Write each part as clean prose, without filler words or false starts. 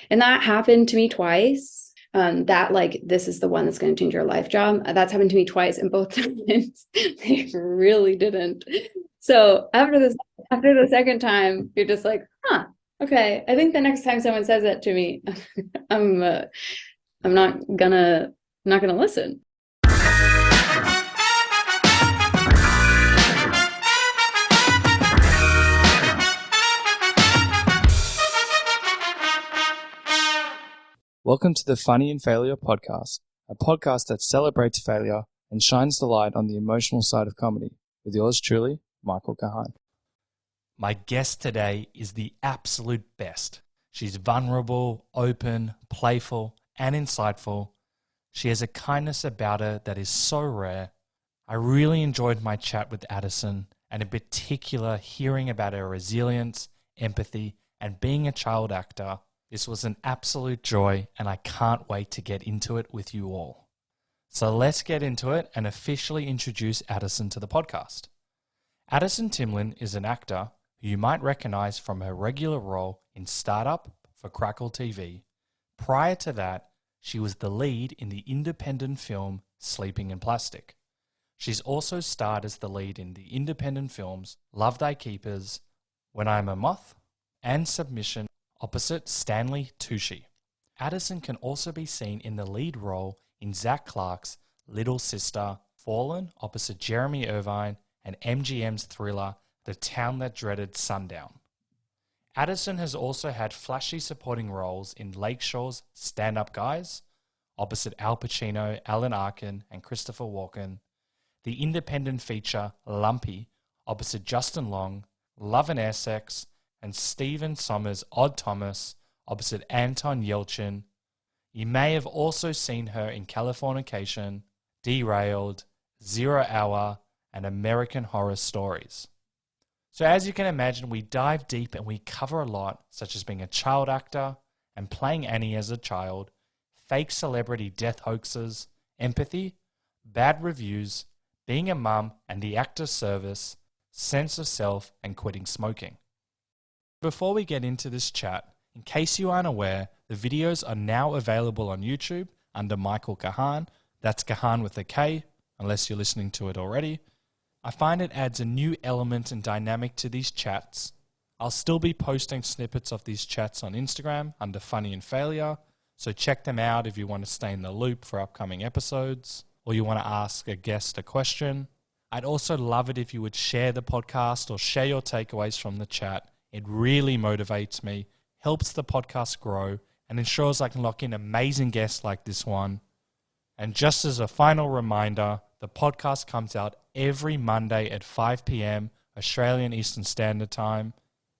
And that happened to me twice. That like, this is the one that's going to change your life job. That's happened to me twice, and both times they really didn't. So after the second time, you're just like, huh, okay. I think the next time someone says that to me, I'm uh, I'm not gonna listen. Welcome to the Funny in Failure podcast, a podcast that celebrates failure and shines the light on the emotional side of comedy, with yours truly, Michael Kahan. My guest today is the absolute best. She's vulnerable, open, playful, and insightful. She has a kindness about her that is so rare. I really enjoyed my chat with Addison, and in particular hearing about her resilience, empathy, and being a child actor. This was an absolute joy, and I can't wait to get into it with you all. So let's get into it and officially introduce Addison to the podcast. Addison Timlin is an actor who you might recognize from her regular role in Startup for Crackle TV. Prior to that, she was the lead in the independent film Sleeping in Plastic. She's also starred as the lead in the independent films Love Thy Keepers, When I'm a Moth, and Submission opposite Stanley Tucci. Addison can also be seen in the lead role in Zach Clark's Little Sister, Fallen opposite Jeremy Irvine, and MGM's thriller The Town That Dreaded Sundown. Addison has also had flashy supporting roles in Lakeshore's Stand Up Guys, opposite Al Pacino, Alan Arkin, and Christopher Walken, the independent feature Lumpy, opposite Justin Long, Love and Air Sex, and Stephen Sommers ODD THOMAS, opposite Anton Yelchin. You may have also seen her in Californication, Derailed, 0 Hour, and American Horror Stories. So as you can imagine, we dive deep and we cover a lot, such as being a child actor and playing Annie as a child, fake celebrity death hoaxes, empathy, bad reviews, being a mum and the actor's service, sense of self, and quitting smoking. Before we get into this chat, in case you aren't aware, the videos are now available on YouTube under Michael Kahan. That's Kahan with a K, unless you're listening to it already. I find it adds a new element and dynamic to these chats. I'll still be posting snippets of these chats on Instagram under Funny and Failure, so check them out if you want to stay in the loop for upcoming episodes, or you want to ask a guest a question. I'd also love it if you would share the podcast or share your takeaways from the chat. It really motivates me, helps the podcast grow, and ensures I can lock in amazing guests like this one. And just as a final reminder, the podcast comes out every Monday at 5 p.m. Australian Eastern Standard Time,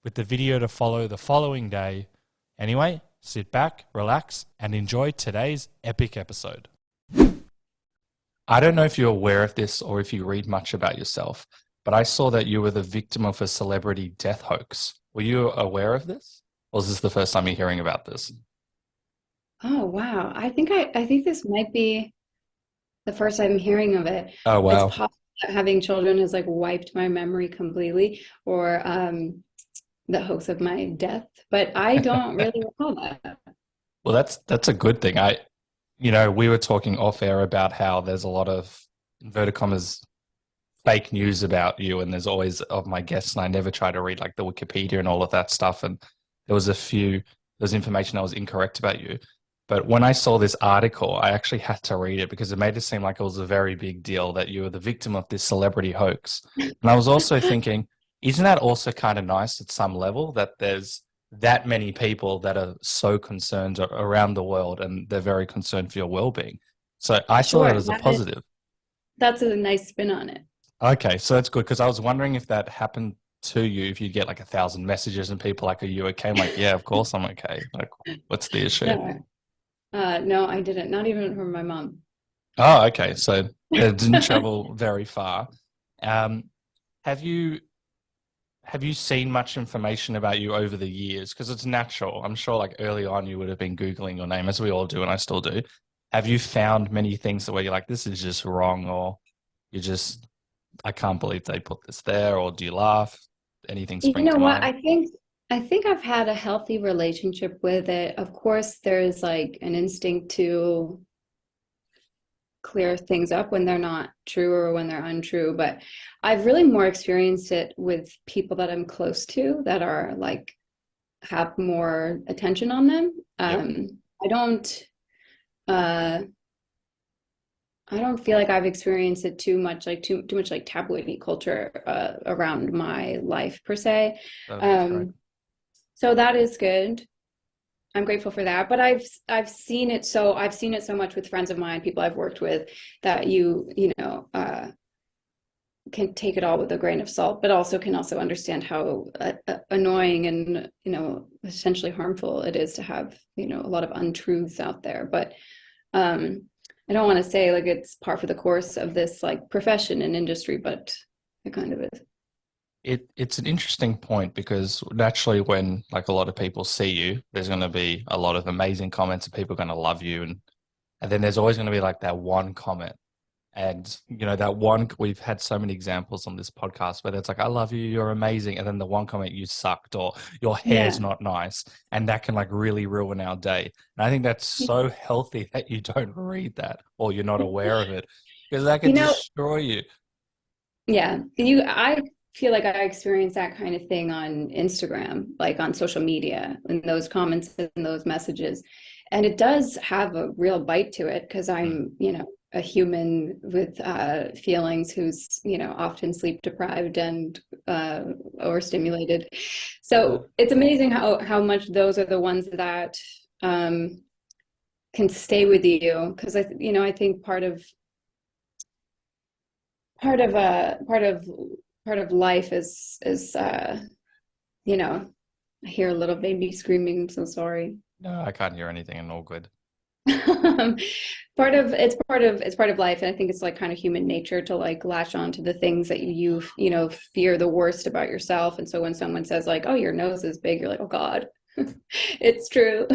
with the video to follow the following day. Anyway, sit back, relax, and enjoy today's epic episode. I don't know if you're aware of this or if you read much about yourself, but I saw that you were the victim of a celebrity death hoax. Were you aware of this? Or is this the first time you're hearing about this? Oh wow. I think this might be the first I'm hearing of it. Oh, It's wow. possible that having children has like wiped my memory completely, or the hoax of my death, but I don't really recall that. Well, that's a good thing. We were talking off air about how there's a lot of inverted commas fake news about you, and there's always of my guests, and I never try to read like the Wikipedia and all of that stuff. And there's information that was incorrect about you. But when I saw this article, I actually had to read it because it made it seem like it was a very big deal that you were the victim of this celebrity hoax. And I was also thinking, isn't that also kind of nice at some level that there's that many people that are so concerned around the world and they're very concerned for your well-being? So I saw that Sure, as a positive. that's a nice spin on it. Okay, so that's good because I was wondering if that happened to you, if you'd get like 1,000 messages and people like, "Are you okay?" I'm like, "Yeah, of course I'm okay." Like, what's the issue? No, no, I didn't. Not even from my mom. Oh, okay. So it didn't travel very far. Um, have you seen much information about you over the years? Because it's natural. I'm sure like early on you would have been Googling your name, as we all do, and I still do. Have you found many things where you're like, this is just wrong, or you just, I can't believe they put this there, or do you laugh? Anything You spring know to what? mind? I think I've had a healthy relationship with it. Of course, there's like an instinct to clear things up when they're not true or when they're untrue, but I've really more experienced it with people that I'm close to that are like have more attention on them. Yep. I don't I don't feel like I've experienced it too much, like too much like tabloidy culture around my life per se. That's great. So that is good. I'm grateful for that. But I've seen it so much with friends of mine, people I've worked with, that you know can take it all with a grain of salt, but also can also understand how annoying and essentially harmful it is to have a lot of untruths out there. But I don't want to say like it's par for the course of this like profession and industry, but it kind of is. It's an interesting point because naturally when like a lot of people see you, there's going to be a lot of amazing comments and people are going to love you. And then there's always going to be like that one comment. And, that one, we've had so many examples on this podcast where it's like, I love you, you're amazing. And then the one comment, you sucked, or your hair's not nice. And that can like really ruin our day. And I think that's so healthy that you don't read that or you're not aware of it because that can destroy you. Yeah. I feel like I experience that kind of thing on Instagram, like on social media, and those comments and those messages. And it does have a real bite to it because I'm, a human with feelings who's, often sleep deprived and overstimulated. So it's amazing how much those are the ones that can stay with you. Because I think part of life is I hear a little baby screaming. I'm so sorry. No, I can't hear anything and all good. It's part of life, and I think it's like kind of human nature to like latch on to the things that you fear the worst about yourself. And so when someone says like, oh, your nose is big, you're like, oh God, it's true.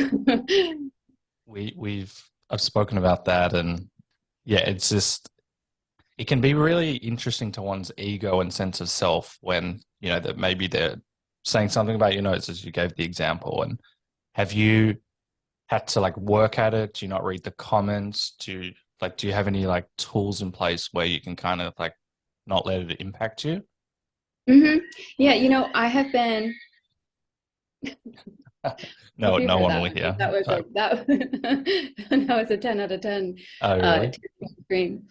I've spoken about that, and yeah, it's just it can be really interesting to one's ego and sense of self when that maybe they're saying something about your nose, as you gave the example. And have you had to like work at it? Do you not read the comments? Do you have any like tools in place where you can kind of like not let it impact you? Mm-hmm. Yeah, I have been. No one will hear. That was like that. That was a 10 out of 10. Oh, really? Scream.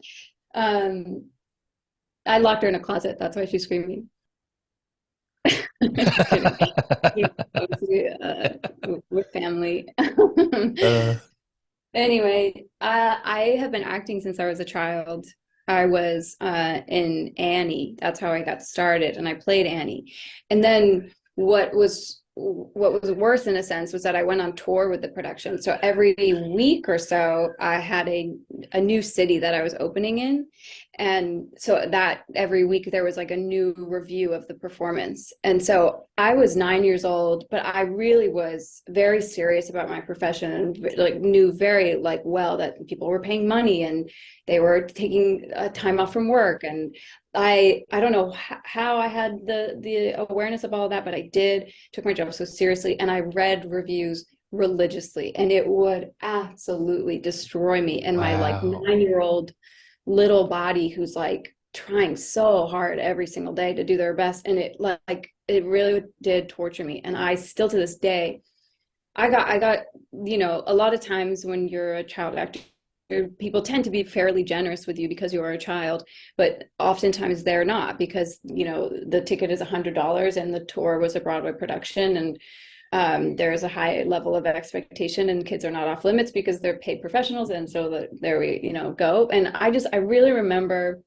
I locked her in a closet. That's why she's screaming. Just kidding. With family. Anyway, I have been acting since I was a child. I was in Annie. That's how I got started, and I played Annie. And then what was worse in a sense was that I went on tour with the production. So every week or so, I had a new city that I was opening in. And so that every week there was like a new review of the performance. And so I was 9 years old, but I really was very serious about my profession and like knew very like well that people were paying money and they were taking time off from work. And I don't know how I had the awareness of all of that, but I took my job so seriously, and I read reviews religiously, and it would absolutely destroy me and my like 9-year-old little body who's like trying so hard every single day to do their best. And it really did torture me. And I still to this day, I got a lot of times when you're a child actor, people tend to be fairly generous with you because you are a child, but oftentimes they're not, because the ticket is $100 and the tour was a Broadway production, and there is a high level of expectation, and kids are not off limits because they're paid professionals. And so there we go. And I really remember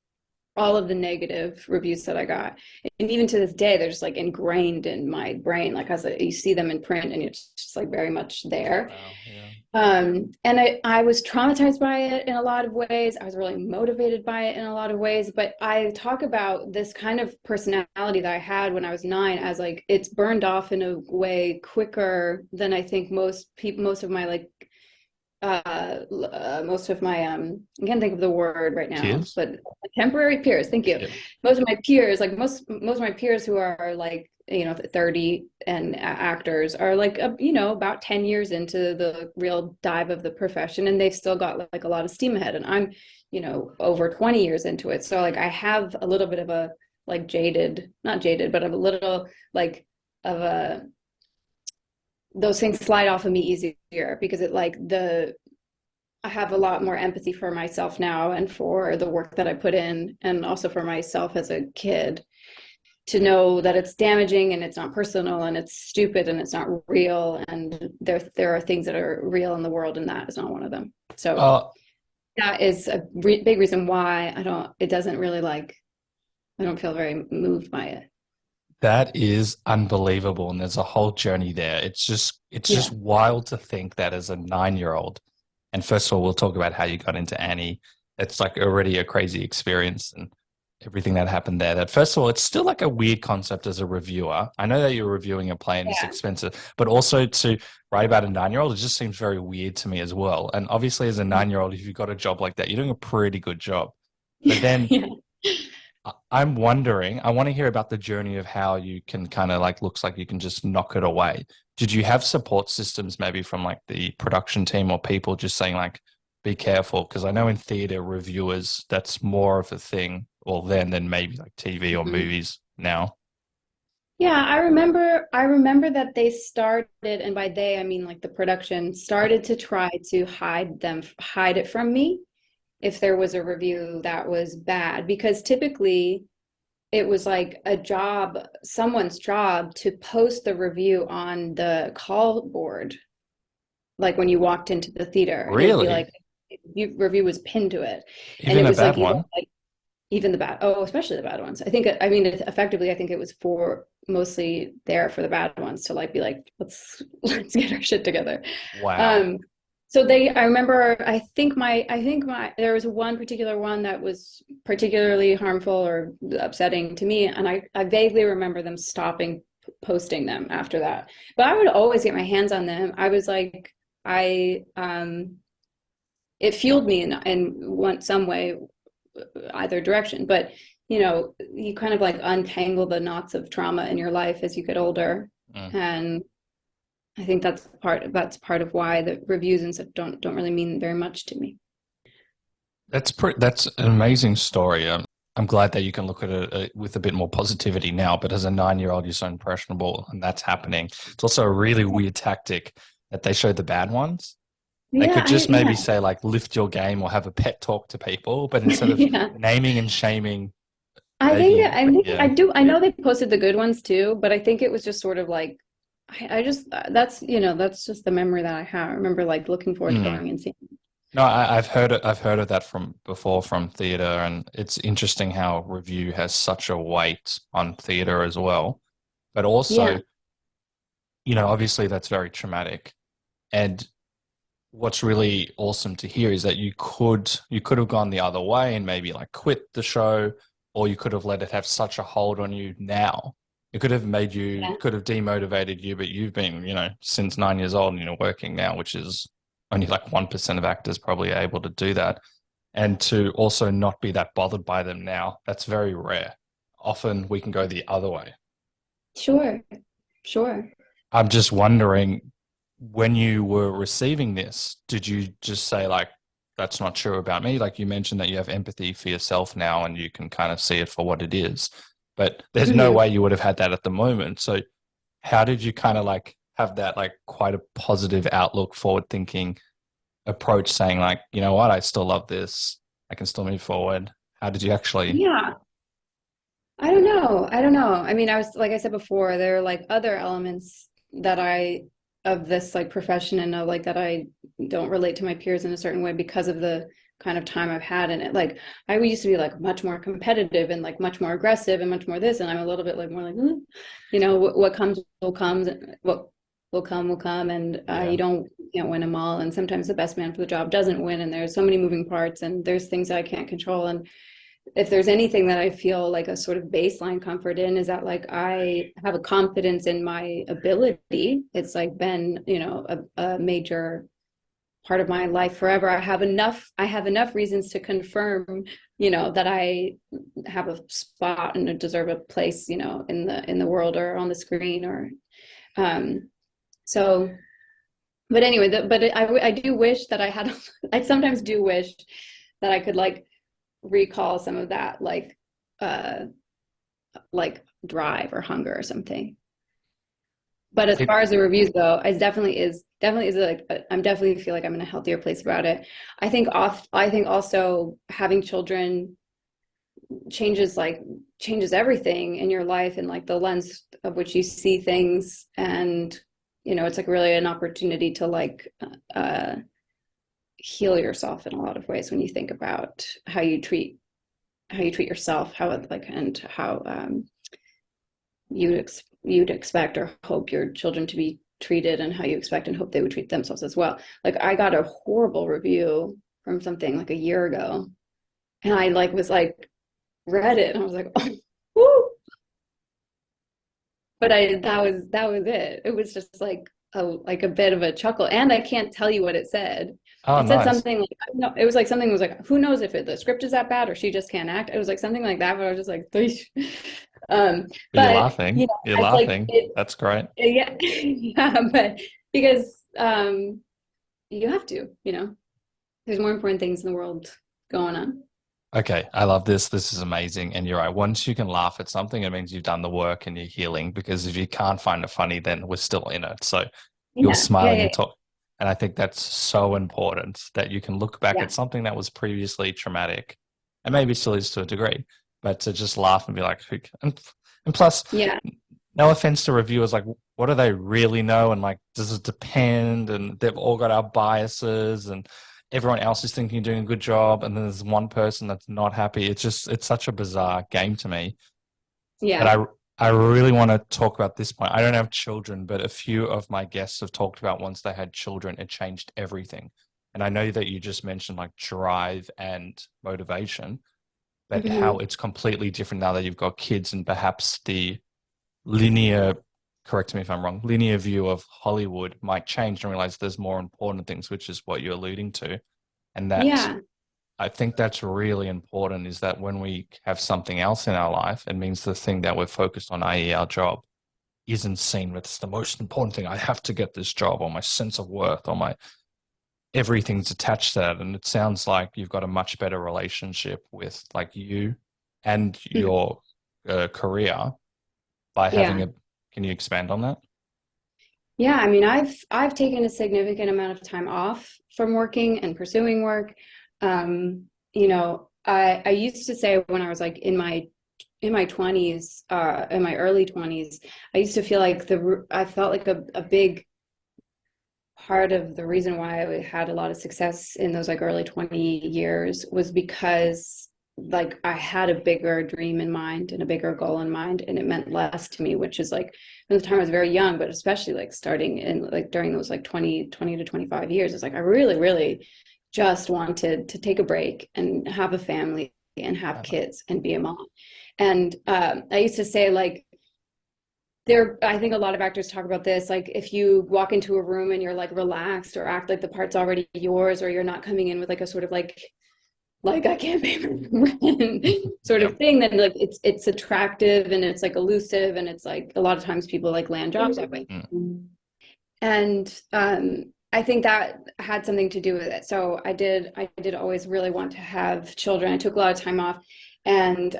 all of the negative reviews that I got. And even to this day, they're just like ingrained in my brain. Like as you see them in print and it's just like very much there. Wow, yeah. And I was traumatized by it in a lot of ways. I was really motivated by it in a lot of ways. But I talk about this kind of personality that I had when I was 9 as like, it's burned off in a way quicker than I think most of my like, most of my I can't think of the word right now, Peers? but temporary peers, thank you. Yep. Most of my peers, like most of my peers who are like 30 and actors are like, about 10 years into the real dive of the profession, and they've still got like a lot of steam ahead. And I'm, over 20 years into it. So like I have a little bit of a like not jaded, but a little like of a, those things slide off of me easier because I have a lot more empathy for myself now and for the work that I put in, and also for myself as a kid, to know that it's damaging and it's not personal and it's stupid and it's not real. And there are things that are real in the world, and that is not one of them. So that is a big reason why I don't feel very moved by it. That is unbelievable. And there's a whole journey there. It's just wild to think that as a 9-year-old, and first of all, we'll talk about how you got into Annie. It's like already a crazy experience and everything that happened there. That first of all, it's still like a weird concept as a reviewer. I know that you're reviewing a play and it's expensive, but also to write about a 9-year-old, it just seems very weird to me as well. And obviously as a 9-year-old, if you've got a job like that, you're doing a pretty good job. But then I'm wondering, I want to hear about the journey of how you can kind of like, looks like you can just knock it away. Did you have support systems maybe from like the production team or people just saying like, be careful? Because I know in theater reviewers, that's more of a thing, well then than maybe like TV or movies now. Yeah, I remember that they started, and by they I mean like the production started to try to hide it from me if there was a review that was bad, because typically it was like someone's job to post the review on the call board, like when you walked into the theater. Really? And it'd be like review was pinned to it. Even and it a was bad like, one? even the bad, especially the bad ones. I think effectively I think it was for mostly there for the bad ones to like be like, let's get our shit together. Wow. So I remember, I think there was one particular one that was particularly harmful or upsetting to me. And I vaguely remember them stopping posting them after that, but I would always get my hands on them. I was like, it fueled me in some way, either direction. But, you kind of like untangle the knots of trauma in your life as you get older. And I think that's part of why the reviews and stuff don't really mean very much to me. That's an amazing story. I'm glad that you can look at it with a bit more positivity now, but as a 9-year-old, you're so impressionable and that's happening. It's also a really weird tactic that they show the bad ones. They could just maybe say like, lift your game or have a pet talk to people, but instead of naming and shaming. I know they posted the good ones too, but I think it was just sort of like, that's just the memory that I have. I remember like looking forward to going and seeing. No, I've heard of that from before from theater, and it's interesting how review has such a weight on theater as well. But also, obviously that's very traumatic. And what's really awesome to hear is that you could have gone the other way and maybe like quit the show, or you could have let it have such a hold on you now. It could have made you, could have demotivated you, but you've been, since 9 years old and you're working now, which is only like 1% of actors probably are able to do that. And to also not be that bothered by them now, that's very rare. Often we can go the other way. Sure. I'm just wondering, when you were receiving this, did you just say like, that's not true about me? Like you mentioned that you have empathy for yourself now and you can kind of see it for what it is, but there's no way you would have had that at the moment. So how did you kind of like have that like quite a positive outlook, forward thinking approach, saying like, you know what, I still love this, I can still move forward? How did you actually? I don't know. I mean, like I said before, there are like other elements of this like profession, and like that I don't relate to my peers in a certain way because of the kind of time I've had in it. Like I used to be like much more competitive and like much more aggressive and much more this, and I'm a little bit like more like, what comes will come, what will come, and you can't win them all. And sometimes the best man for the job doesn't win, and there's so many moving parts, and there's things that I can't control. And if there's anything that I feel like a sort of baseline comfort in, is that like I have a confidence in my ability. It's like been, a major part of my life forever. I have enough reasons to confirm, that I have a spot and deserve a place, in the world or on the screen or, so, but anyway, I do wish that I had, I sometimes do wish that I could like recall some of that, like drive or hunger or something. But as far as the reviews go, it definitely is like, I'm definitely feel like I'm in a healthier place about it. I think also having children changes everything in your life and like the lens of which you see things. And, it's like really an opportunity to like heal yourself in a lot of ways when you think about how you treat yourself, how it like, and how you'd expect or hope your children to be treated, and how you expect and hope they would treat themselves as well. Like I got a horrible review from something like a year ago, and I like was like read it and I was like, oh, woo. But that was it. It was just like a bit of a chuckle, and I can't tell you what it said. Oh, It said nice. something like, no, it was like something was like, who knows if the script is that bad or she just can't act. It was like something like that, but I was just like, But you're but laughing. You're it's like laughing. That's great. yeah, yeah, but because you have to, there's more important things in the world going on. Okay, I love this. This is amazing. And you're right. Once you can laugh at something, it means you've done the work and you're healing. Because if you can't find it funny, then we're still in it. So you're Yeah, yeah, smiling yeah, and talk. And I think that's so important that you can look back yeah. at something that was previously traumatic, and maybe still is to a degree, but to just laugh and be like, and plus, Yeah. no offense to reviewers, like, what do they really know? And like, does it depend? And they've all got our biases, and everyone else is thinking you're doing a good job, and then there's one person that's not happy. It's such a bizarre game to me. But Yeah. I really want to talk about this point. I don't have children, but a few of my guests have talked about once they had children, it changed everything. And I know that you just mentioned like drive and motivation, but how Hmm. it's completely different now that you've got kids, and perhaps the linear, correct me if I'm wrong, linear view of Hollywood might change and realize there's more important things, which is what you're alluding to. And that Yeah. I think that's really important, is that when we have something else in our life, it means the thing that we're focused on, i.e. our job, isn't seen with the most important thing. I have to get this job, or my sense of worth, or my everything's attached to that. And it sounds like you've got a much better relationship with like you and Mhm. your career by having Yeah. a, can you expand on that? Yeah. I mean, I've taken a significant amount of time off from working and pursuing work. I used to say when I was like in my 20s, in my early 20s, I used to feel like I felt like a big part of the reason why I had a lot of success in those like early 20 years was because like I had a bigger dream in mind and a bigger goal in mind, and it meant less to me, which is like at the time I was very young, but especially like starting in like during those like 20 to 25 years, it's like I really, really just wanted to take a break and have a family and have Uh, kids and be a mom. And I used to say like I think a lot of actors talk about this, like if you walk into a room and you're like relaxed or act like the part's already yours, or you're not coming in with like a sort of like I can't pay my rent sort of Yep. thing, then like it's attractive and it's like elusive, and it's like a lot of times people like land jobs that way. Mm. And I think that had something to do with it. So I did always really want to have children. I took a lot of time off, and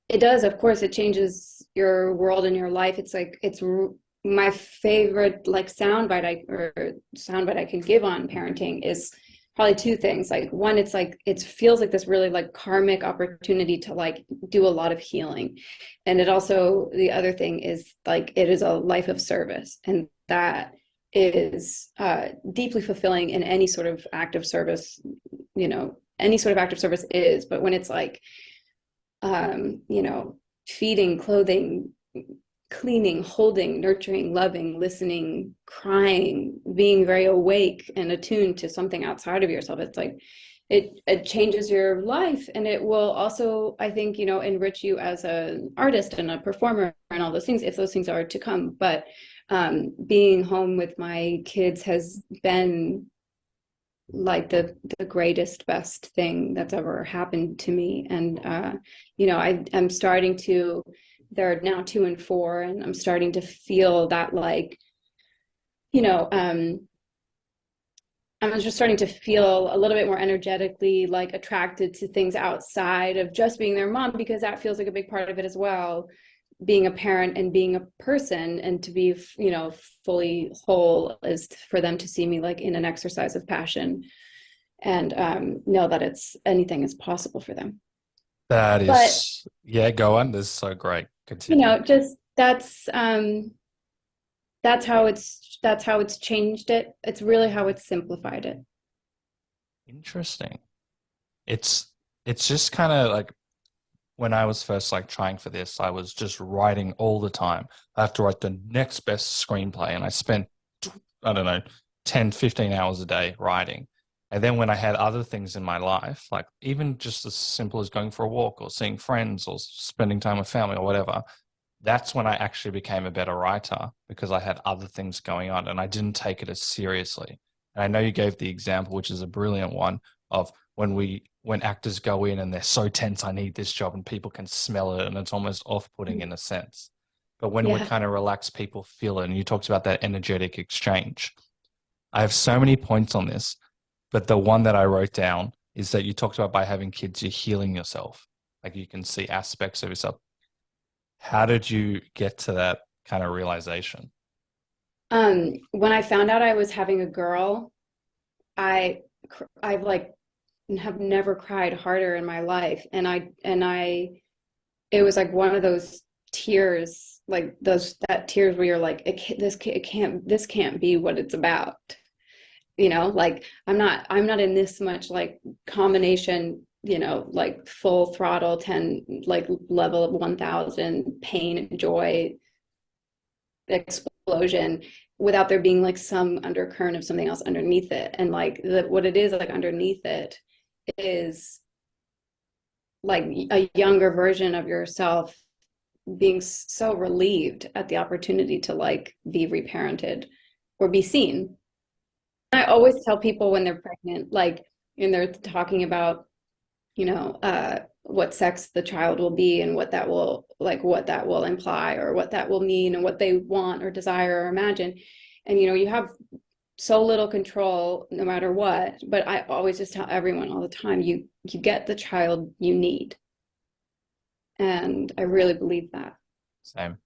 it does, of course, it changes your world and your life. It's like my favorite like soundbite I can give on parenting is probably two things. Like one, it's like it feels like this really like karmic opportunity to like do a lot of healing. And it also, the other thing is like it is a life of service, and that is deeply fulfilling in any sort of act of service, any sort of act of service is. But when it's like feeding, clothing, cleaning, holding, nurturing, loving, listening, crying, being very awake and attuned to something outside of yourself, it's like it changes your life, and it will also, I think, enrich you as an artist and a performer and all those things, if those things are to come. But being home with my kids has been like the greatest, best thing that's ever happened to me. And I'm starting to, they're now 2 and 4, and I'm starting to feel that, like, I'm just starting to feel a little bit more energetically like attracted to things outside of just being their mom, because that feels like a big part of it as well, being a parent and being a person. And to be, fully whole is for them to see me like in an exercise of passion, and know that anything is possible for them. That But is, yeah, go on. This is so great. Continue. just that's how it's changed it. It's really how it's simplified it. Interesting. It's just kind of like when I was first like trying for this, I was just writing all the time. I have to write the next best screenplay, and I spent, I don't know, 10, 15 hours a day writing. And then when I had other things in my life, like even just as simple as going for a walk or seeing friends or spending time with family or whatever, that's when I actually became a better writer, because I had other things going on and I didn't take it as seriously. And I know you gave the example, which is a brilliant one, of when actors go in and they're so tense, I need this job, and people can smell it and it's almost off-putting in a sense. But when we're Yeah. kind of relaxed, people feel it. And you talked about that energetic exchange. I have so many points on this, but the one that I wrote down is that you talked about by having kids, you're healing yourself. Like you can see aspects of yourself. How did you get to that kind of realization? When I found out I was having a girl, I've like have never cried harder in my life. And it was like one of those tears, like that tears where you're like, this can't be what it's about. Like I'm not in this much like combination, like full throttle 10, like level of 1000 pain and joy explosion, without there being like some undercurrent of something else underneath it. And like what it is like underneath it is like a younger version of yourself being so relieved at the opportunity to like be reparented or be seen. I always tell people when they're pregnant, like, and they're talking about, what sex the child will be and what that will imply or what that will mean and what they want or desire or imagine. And, you have so little control no matter what. But I always just tell everyone all the time, you get the child you need. And I really believe that. Same.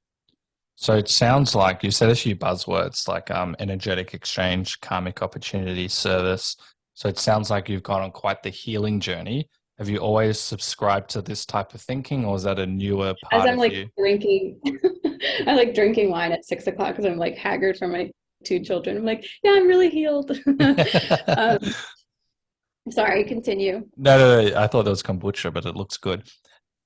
So it sounds like you said a few buzzwords like energetic exchange, karmic opportunity, service. So it sounds like you've gone on quite the healing journey. Have you always subscribed to this type of thinking, or is that a newer As part I'm of like you? drinking, I like drinking wine at 6 o'clock because I'm like haggard from my 2 children. I'm like, yeah, I'm really healed. um, Sorry, continue. No, I thought that was kombucha, but it looks good.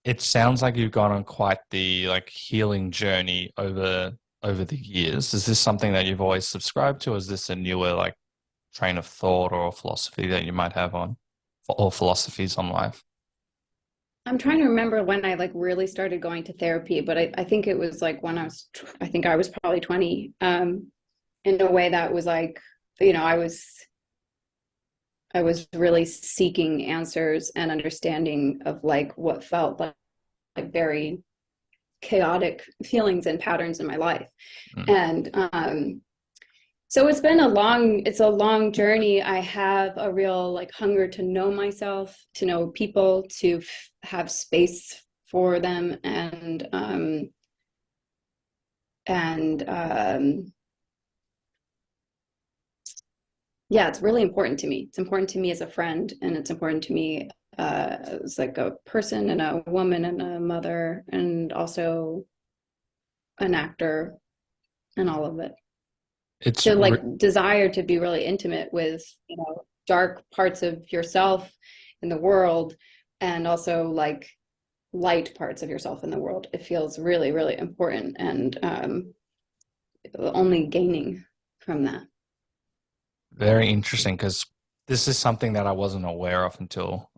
It sounds like you've gone on quite the like healing journey over the years. Is this something that you've always subscribed to? Or is this a newer like train of thought or philosophy that you might have on, or philosophies on life? I'm trying to remember when I like really started going to therapy, but I think it was like when I think I was probably 20, in a way that was like, I was really seeking answers and understanding of like what felt like very chaotic feelings and patterns in my life. Mm. And so it's a long journey. I have a real like hunger to know myself, to know people, to have space for them, and yeah, it's really important to me. It's important to me as a friend, and it's important to me as like a person and a woman and a mother, and also an actor, and all of it. It's To like desire to be really intimate with, dark parts of yourself in the world, and also like light parts of yourself in the world. It feels really, really important, and only gaining from that. very interesting because this is something that I wasn't aware of until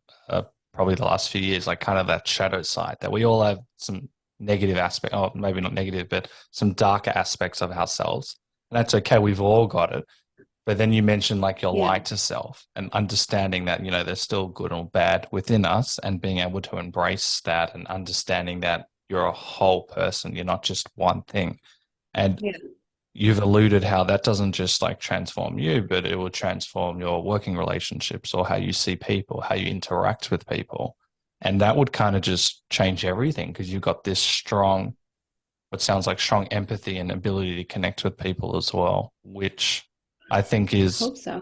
probably the last few years, like kind of that shadow side that we all have some negative aspect, or maybe not negative, but some darker aspects of ourselves. And that's okay. We've all got it. But then you mentioned like your Yeah. lighter self and understanding that, there's still good or bad within us and being able to embrace that and understanding that you're a whole person. You're not just one thing. And Yeah. you've alluded how that doesn't just like transform you, but it will transform your working relationships or how you see people, how you interact with people. And that would kind of just change everything because you've got this strong, what sounds like strong empathy and ability to connect with people as well, which I think is, Hope so.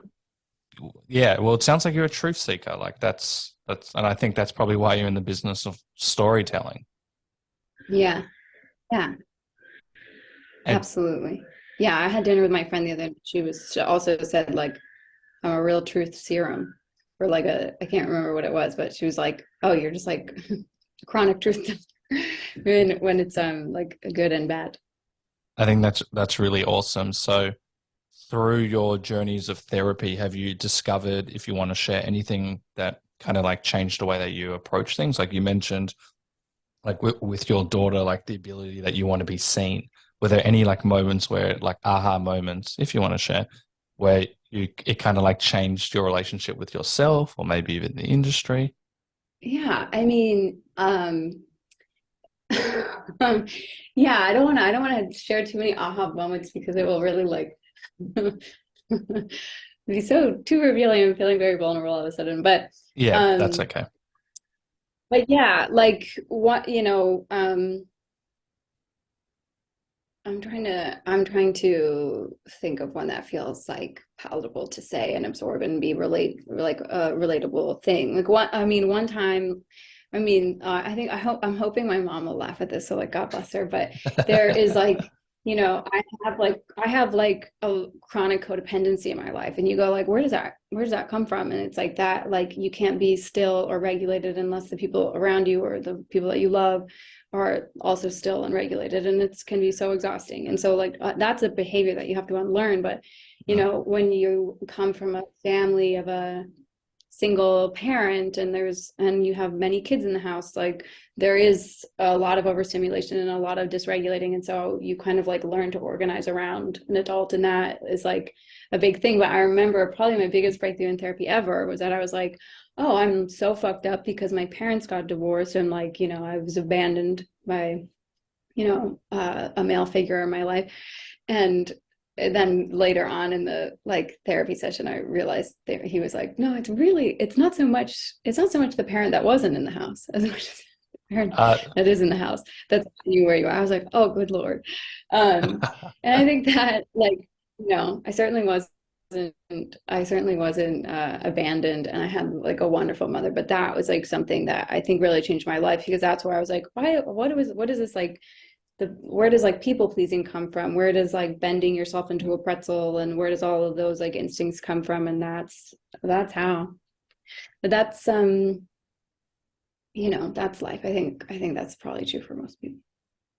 yeah, well, it sounds like you're a truth seeker. Like and I think that's probably why you're in the business of storytelling. Yeah. Yeah. And Absolutely. Yeah. I had dinner with my friend the other day. She also said like, I'm a real truth serum or like I can't remember what it was, but she was like, oh, you're just like chronic truth when it's like good and bad. I think that's really awesome. So through your journeys of therapy, have you discovered, if you want to share anything that kind of like changed the way that you approach things? Like you mentioned, like with your daughter, like the ability that you want to be seen. Were there any like moments where like aha moments, if you want to share, where it kind of like changed your relationship with yourself or maybe even the industry? Yeah. I mean, yeah, I don't want to share too many aha moments because it will really like be so too revealing. I'm feeling very vulnerable all of a sudden. Yeah, that's Um, okay. but yeah, like what, I'm trying to think of one that feels like palatable to say and absorb and be like a relatable thing. Like one time, I'm hoping my mom will laugh at this, so like God bless her. But there is like, I have like a chronic codependency in my life, and you go like, where does that come from? And it's like that, like you can't be still or regulated unless the people around you or the people that you love are also still unregulated, and it can be so exhausting. And so like that's a behavior that you have to unlearn. But when you come from a family of a single parent and you have many kids in the house, like there is a lot of overstimulation and a lot of dysregulating, and so you kind of like learn to organize around an adult, and that is like a big thing. But I remember probably my biggest breakthrough in therapy ever was that I was like, oh, I'm so fucked up because my parents got divorced, and like I was abandoned by a male figure in my life. And then later on in the like therapy session, I realized that he was like, no, it's not so much the parent that wasn't in the house as much as the parent Uh, that is in the house that's you where you are. I was like, oh, good Lord. And I think that like, I certainly wasn't abandoned, and I had like a wonderful mother, but that was like something that I think really changed my life, because that's where I was like, what is this like where does like people pleasing come from? Where does like bending yourself into a pretzel, and where does all of those like instincts come from? And that's how. But that's life. I think that's probably true for most people.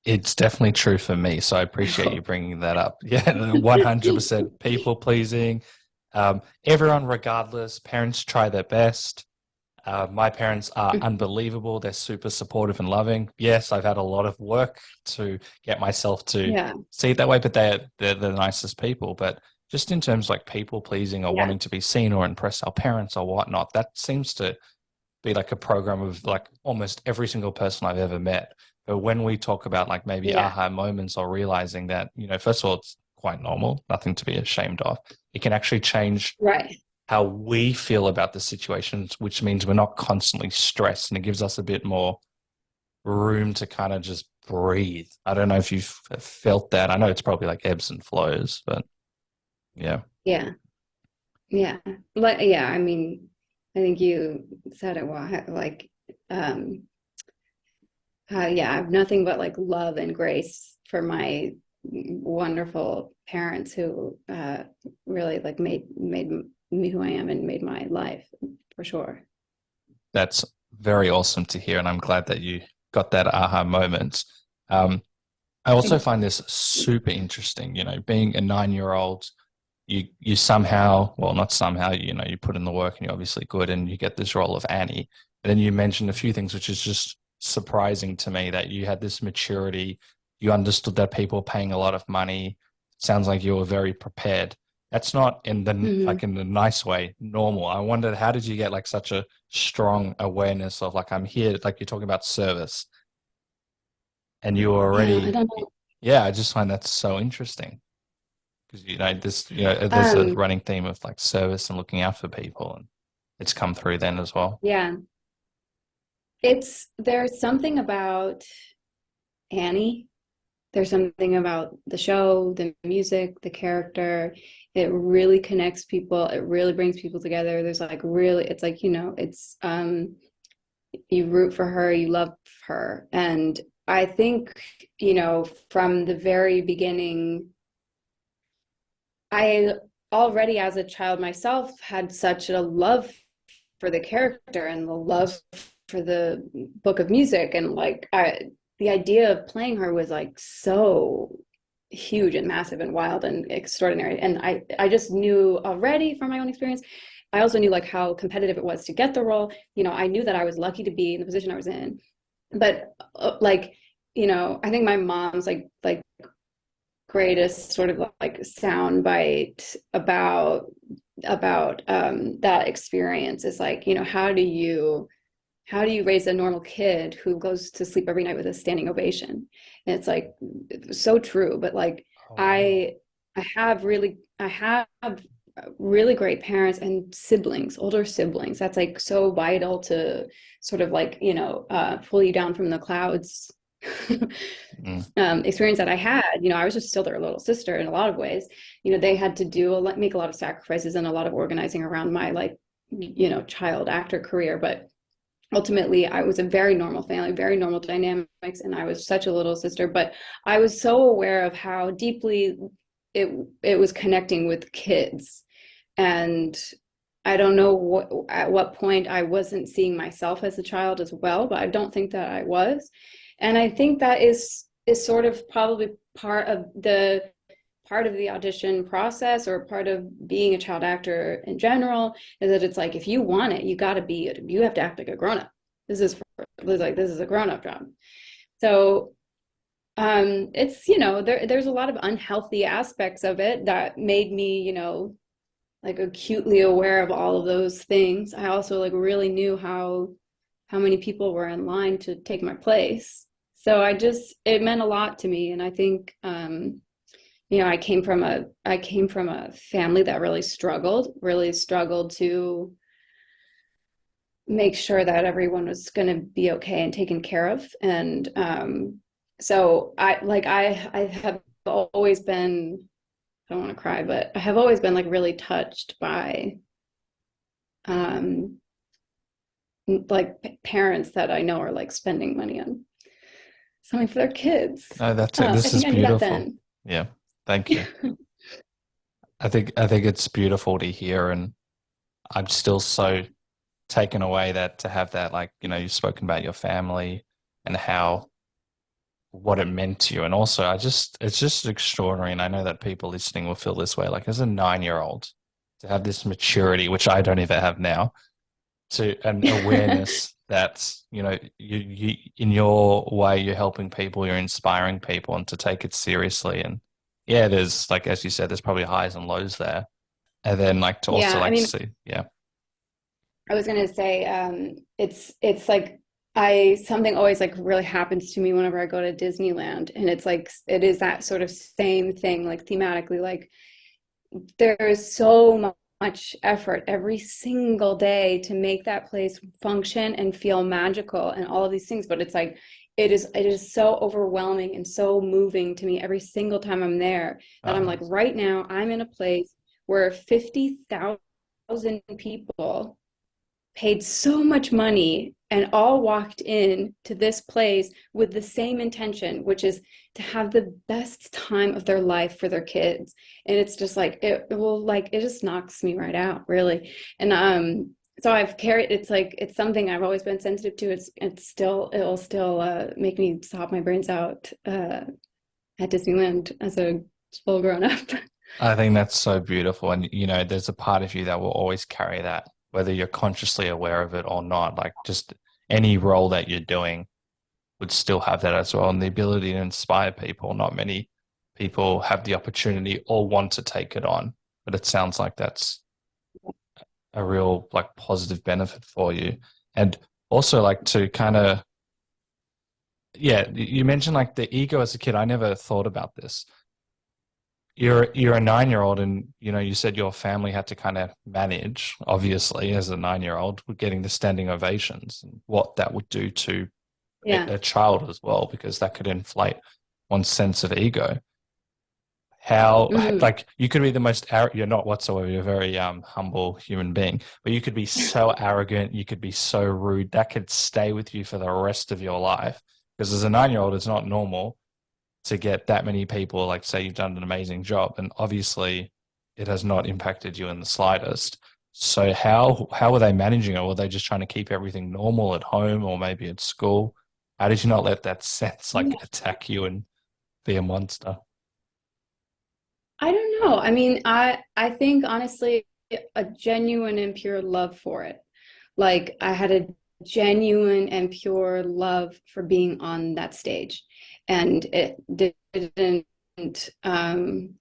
it's definitely true for me. So I I appreciate you hope. bringing that up. Yeah, 100% people pleasing. Everyone, regardless, parents try their best. My parents are unbelievable. They're super supportive and loving. Yes, I've had a lot of work to get myself to Yeah. see it that way, but they're the nicest people. But just in terms of like people pleasing or Yeah. wanting to be seen or impress our parents or whatnot, that seems to be like a program of like almost every single person I've ever met. But when we talk about like maybe Yeah. aha moments or realizing that, first of all, it's quite normal, nothing to be ashamed of. It can actually change Right. how we feel about the situations, which means we're not constantly stressed, and it gives us a bit more room to kind of just breathe. I don't know if you've felt that. I know it's probably like ebbs and flows, but yeah. Yeah. Yeah. Like, yeah, I mean, I think you said it well. Like, yeah, I have nothing but like love and grace for my wonderful parents who really like made me who I am and made my life for sure. That's very awesome to hear, and I'm glad that you got that aha moment. I also Thank find this super interesting, being a 9-year-old you somehow, well, not somehow, you put in the work and you're obviously good and you get this role of Annie. And then you mentioned a few things, which is just surprising to me that you had this maturity. You understood that people were paying a lot of money. It sounds like you were very prepared. That's not in the Mhm. like in the nice way, normal. I wondered, how did you get like such a strong awareness of like, I'm here, like you're talking about service and you were Yeah, I already, don't know. yeah, I just find that so interesting because there's a Um, running theme of like service and looking out for people, and it's come through then as well. yeah, there's something about Annie. There's something about the show, the music, the character. It really connects people. It really brings people together. There's like really, it's like, it's you root for her, you love her. And I think, from the very beginning, I already as a child myself had such a love for the character and the love for the book of music. And like the idea of playing her was like so huge and massive and wild and extraordinary. And I just knew already from my own experience. I also knew like how competitive it was to get the role. I knew that I was lucky to be in the position I was in. But I think my mom's like greatest sort of like sound bite about that experience is like, how do you raise a normal kid who goes to sleep every night with a standing ovation? And it's like so true. But like Oh, wow. I I have really great parents and siblings, older siblings. That's like so vital to sort of like, pull you down from the clouds. Mm, Experience that I had, I was just still their little sister in a lot of ways. They had to make a lot of sacrifices and a lot of organizing around my like, child actor career. But ultimately, I was a very normal family, very normal dynamics, and I was such a little sister. But I was so aware of how deeply it was connecting with kids, and I don't know at what point I wasn't seeing myself as a child as well, but I don't think that I was. And I think that is sort of probably part of the audition process, or part of being a child actor in general, is that it's like if you want it, you have to act like a grown up. This is a grown up job. So it's there's a lot of unhealthy aspects of it that made me like acutely aware of all of those things. I also like really knew how many people were in line to take my place. So it meant a lot to me. And I think I came from a family that really struggled to make sure that everyone was going to be okay and taken care of. And so I have always been, I don't want to cry, but I have always been like really touched by um like parents that I know are like spending money on something for their kids. no, that's it. I This is think I knew that beautiful. then. Yeah, thank you. I think it's beautiful to hear, and I'm still so taken away that to have that, like, you've spoken about your family and how what it meant to you. And also it's just extraordinary. And I know that people listening will feel this way, like as a 9-year old to have this maturity, which I don't even have now, to an awareness that, you in your way, you're helping people, you're inspiring people, and to take it seriously. And yeah, there's like, as you said, there's probably highs and lows there. And then like to also Yeah, I like mean, see, yeah. I was gonna say, it's like I something always like really happens to me whenever I go to Disneyland, and it's like it is that sort of same thing, like thematically, like there is so much effort every single day to make that place function and feel magical and all of these things. But it's like it is so overwhelming and so moving to me every single time I'm there, that I'm like, right now I'm in a place where 50,000 people paid so much money and all walked in to this place with the same intention, which is to have the best time of their life for their kids. And it's just like it just knocks me right out, really. And so I've carried, it's like it's something I've always been sensitive to. It'll still make me sob my brains out at Disneyland as a full grown up. I think that's so beautiful. And, there's a part of you that will always carry that, whether you're consciously aware of it or not. Like just any role that you're doing would still have that as well. And the ability to inspire people. Not many people have the opportunity or want to take it on. But it sounds like that's a real like positive benefit for you. And also like to kind of, yeah, you mentioned like the ego as a kid. I never thought about this. You're a 9-year-old, and you said your family had to kind of manage, obviously, as a 9-year-old, with getting the standing ovations and what that would do to Yeah. a child as well, because that could inflate one's sense of ego. How Mhm. like you could be the most you're not whatsoever, you're a very humble human being, but you could be so arrogant, you could be so rude, that could stay with you for the rest of your life. Because as a 9-year-old, it's not normal to get that many people like say you've done an amazing job, and obviously it has not impacted you in the slightest. So how were they managing it? Were they just trying to keep everything normal at home or maybe at school? How did you not let that sense like attack you and be a monster? I don't know. I mean, I think honestly, a genuine and pure love for it. Like I had a genuine and pure love for being on that stage, and it didn't. Um,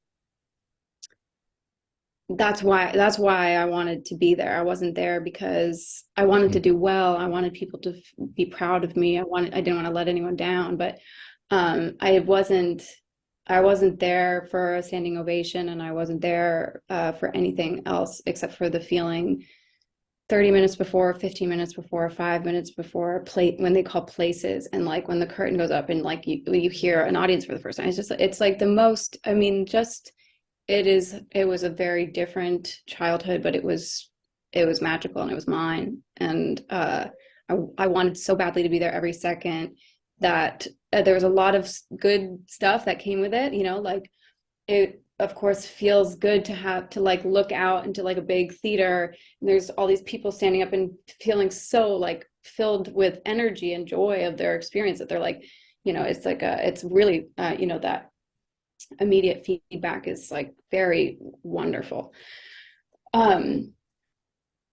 that's why I wanted to be there. I wasn't there because I wanted to do well. I wanted people to be proud of me. I didn't want to let anyone down, but I wasn't there for a standing ovation, and I wasn't there for anything else except for the feeling 30 minutes before, 15 minutes before, 5 minutes before plate when they call places, and like when the curtain goes up and like you hear an audience for the first time. It's like the most, I mean, just it was a very different childhood, but it was magical and it was mine. And I wanted so badly to be there every second that there was a lot of good stuff that came with it, like it of course feels good to have to like look out into like a big theater, and there's all these people standing up and feeling so like filled with energy and joy of their experience that they're like, it's really that immediate feedback is like very wonderful. um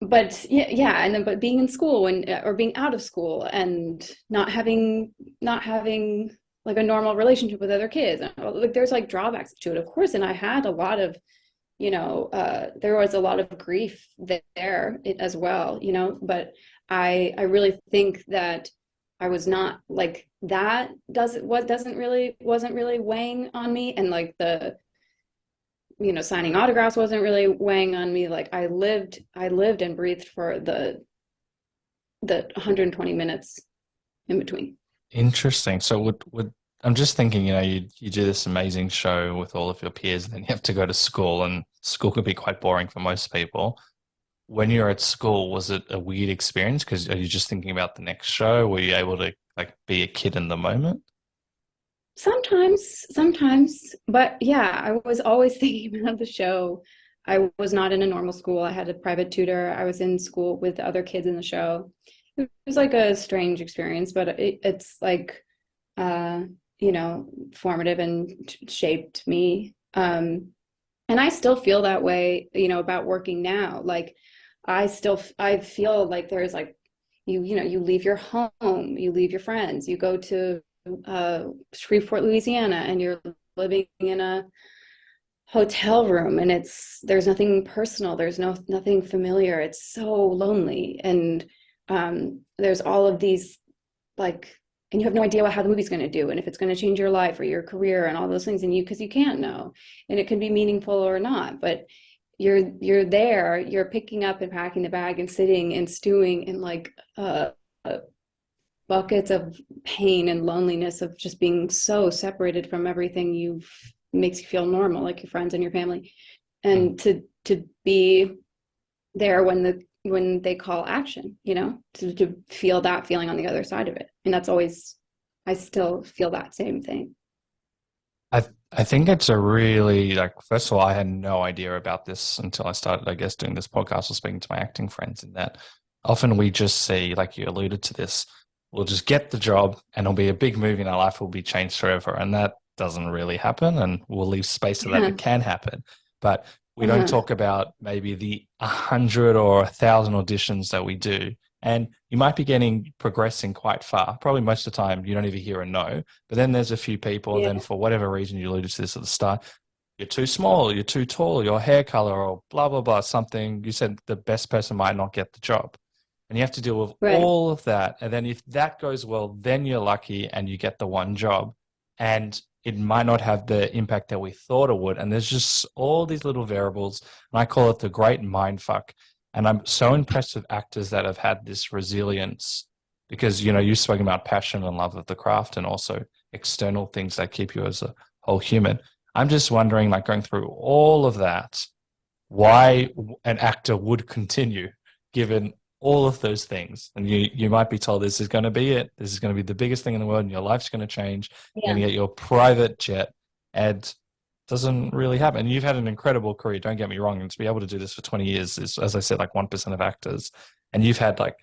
but yeah, and then but being in school when or being out of school and not having like a normal relationship with other kids, like there's like drawbacks to it, of course. And I had a lot of there was a lot of grief there as well, but I really think that I was not like that wasn't really weighing on me, and like the signing autographs wasn't really weighing on me. Like I lived and breathed for the 120 minutes in between. Interesting. So would I'm just thinking, you do this amazing show with all of your peers, and then you have to go to school, and school could be quite boring for most people. When you're at school, was it a weird experience? Because are you just thinking about the next show? Were you able to like be a kid in the moment? Sometimes, but yeah, I was always thinking about the show. I was not in a normal school. I had a private tutor. I was in school with the other kids in the show. It was like a strange experience, but it's like uh, formative and shaped me. And I still feel that way, about working now. Like I feel like there's like you leave your home, you leave your friends, you go to Shreveport, Louisiana, and you're living in a hotel room, and there's nothing personal, there's nothing familiar. It's so lonely, and there's all of these like, and you have no idea how the movie's going to do, and if it's going to change your life or your career and all those things, and because you can't know, and it can be meaningful or not, but you're there, you're picking up and packing the bag and sitting and stewing in like buckets of pain and loneliness of just being so separated from everything you've makes you feel normal, like your friends and your family, Mm. and to be there when they call action, to feel that feeling on the other side of it. And that's always, I still feel that same thing. I think it's a really like first of all, I had no idea about this until I started, I guess, doing this podcast or speaking to my acting friends, in that often we just see, like you alluded to this, we'll just get the job and it'll be a big movie and our life will be changed forever. And that doesn't really happen. And we'll leave space so that Yeah. it can happen. but we don't talk about maybe the 100 or 1,000 auditions that we do. And you might be progressing quite far. Probably most of the time you don't even hear a no, but then there's a few people, and then for whatever reason, you alluded to this at the start, you're too small, you're too tall, your hair color, or blah, blah, blah, something. You said the best person might not get the job. And you have to deal with all of that. And then if that goes well, then you're lucky and you get the one job. And it might not have the impact that we thought it would. And there's just all these little variables. And I call it the great mind fuck. And I'm so impressed with actors that have had this resilience because, you know, you've spoken about passion and love of the craft and also external things that keep you as a whole human. I'm just wondering, like going through all of that, why an actor would continue given all of those things. And you might be told this is going to be it. This is going to be the biggest thing in the world and your life's going to change. You're going to get your private jet, and it doesn't really happen. And you've had an incredible career, don't get me wrong. And to be able to do this for 20 years is, as I said, like 1% of actors. And you've had like,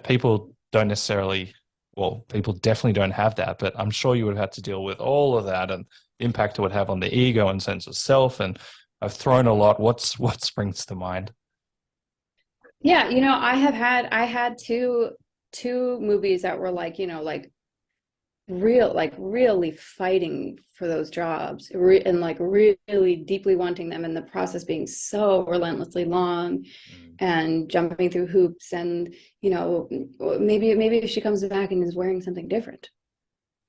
people don't necessarily, well, people definitely don't have that, but I'm sure you would have had to deal with all of that and the impact it would have on the ego and sense of self. And I've thrown a lot. What springs to mind? Yeah, you know, I had two movies that were like, you know, like really fighting for those jobs and like really deeply wanting them, and the process being so relentlessly long and jumping through hoops. And, you know, maybe if she comes back and is wearing something different,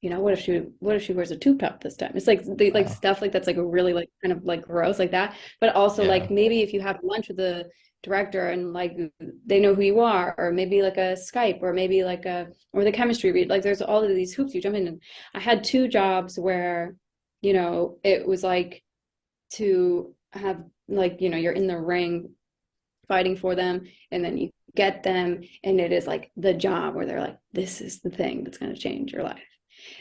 you know, what if she wears a tube top this time? It's like like stuff like that's like really like kind of like gross like that. But also like maybe if you have lunch with the director and like they know who you are, or maybe like a Skype, or maybe like or the chemistry read, like there's all of these hoops you jump in. And I had two jobs where, you know, it was like to have like, you know, you're in the ring fighting for them, and then you get them, and it is like the job where they're like, this is the thing that's going to change your life.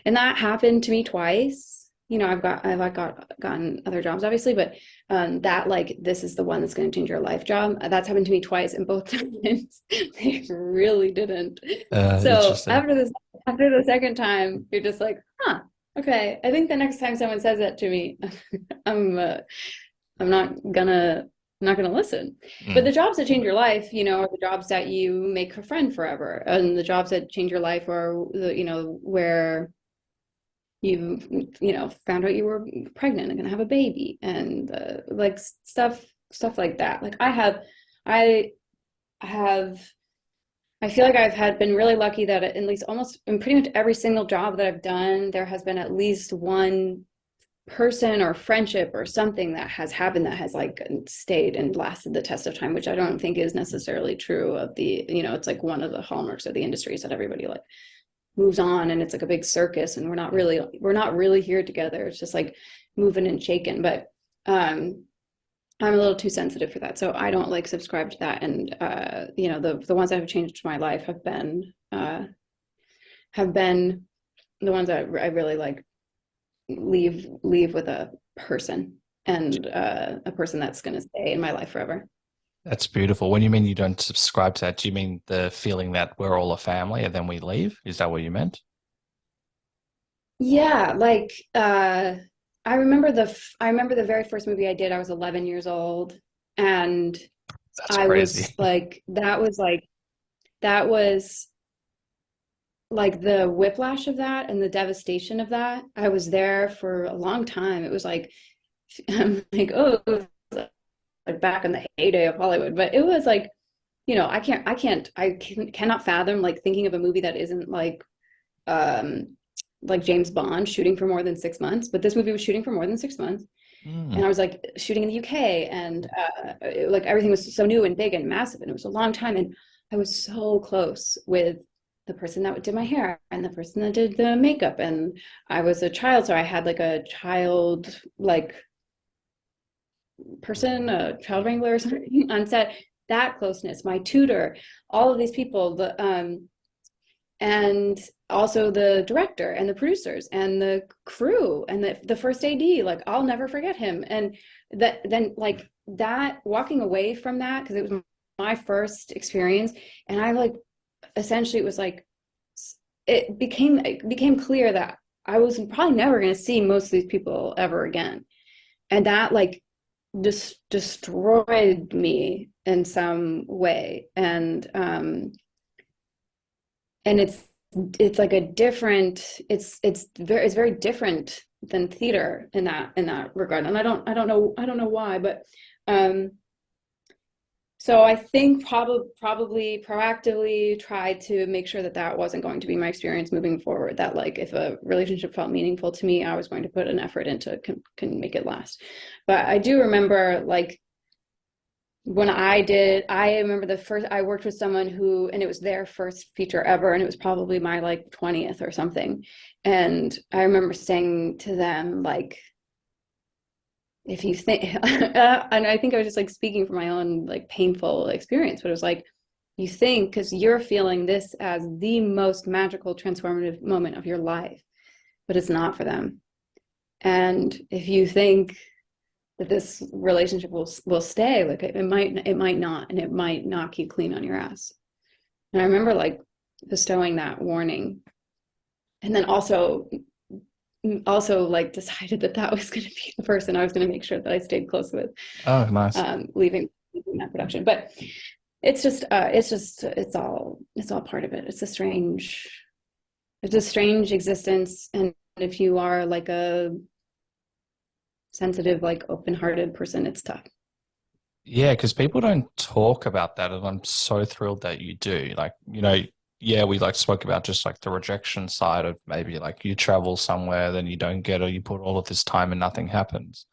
And that happened to me twice. You know, I've gotten other jobs obviously, but that like, this is the one that's going to change your life job. That's happened to me twice, and both times they really didn't. So after the second time, you're just like, huh, okay. I think the next time someone says that to me, I'm not gonna listen. But the jobs that change your life, you know, are the jobs that you make a friend forever, and the jobs that change your life are the, you know, where you know, found out you were pregnant and gonna have a baby, and like stuff like that. Like I feel like I've been really lucky that at least almost in pretty much every single job that I've done, there has been at least one person or friendship or something that has happened that has like stayed and lasted the test of time, which I don't think is necessarily true of the, you know, it's like one of the hallmarks of the industry is that everybody like moves on, and it's like a big circus, and we're not really here together. It's just like moving and shaking. But I'm a little too sensitive for that, so I don't like subscribe to that. And you know, the ones that have changed my life have been the ones that I really like leave with a person, and a person that's going to stay in my life forever. That's beautiful. When you mean you don't subscribe to that, do you mean the feeling that we're all a family and then we leave? Is that what you meant? Yeah, like I remember the very first movie I did. I was 11 years old, and That's I crazy. was like, that was like the whiplash of that and the devastation of that. I was there for a long time. It was like, I'm like, oh, it was like back in the heyday of Hollywood. But it was like, you know, I cannot fathom like thinking of a movie that isn't like James Bond shooting for more than 6 months. But this movie was shooting for more than 6 months. And I was like shooting in the UK, and like everything was so new and big and massive, and it was a long time. And I was so close with the person that did my hair and the person that did the makeup. And I was a child, so I had like a child like person, a child wrangler or something on set. That closeness, my tutor, all of these people, and also the director and the producers and the crew and the first AD, like I'll never forget him. And then like that, walking away from that, because it was my first experience, and I like essentially, it was like it became clear that I was probably never going to see most of these people ever again. And that like destroyed me in some way. And it's like a different, it's very different than theater in that regard. And I don't know why, but so I think probably proactively tried to make sure that that wasn't going to be my experience moving forward. That like if a relationship felt meaningful to me, I was going to put an effort into can make it last. But I do remember like when I remember the first, I worked with someone who, and it was their first feature ever, and it was probably my like 20th or something. And I remember saying to them, like, if you think, and I think I was just like speaking from my own like painful experience, but it was like, you think, because you're feeling this as the most magical, transformative moment of your life, but it's not for them. And if you think that this relationship will stay, like it might not, and it might knock you clean on your ass. And I remember like bestowing that warning, and then also like decided that that was going to be the person I was going to make sure that I stayed close with. Oh, nice. Leaving that production. But it's all part of it. It's a strange existence. And if you are like a sensitive, like open-hearted person, it's tough. Yeah, because people don't talk about that, and I'm so thrilled that you do. Like, you know, yeah, we like spoke about just like the rejection side of maybe like you travel somewhere, then you don't get, or you put all of this time and nothing happens.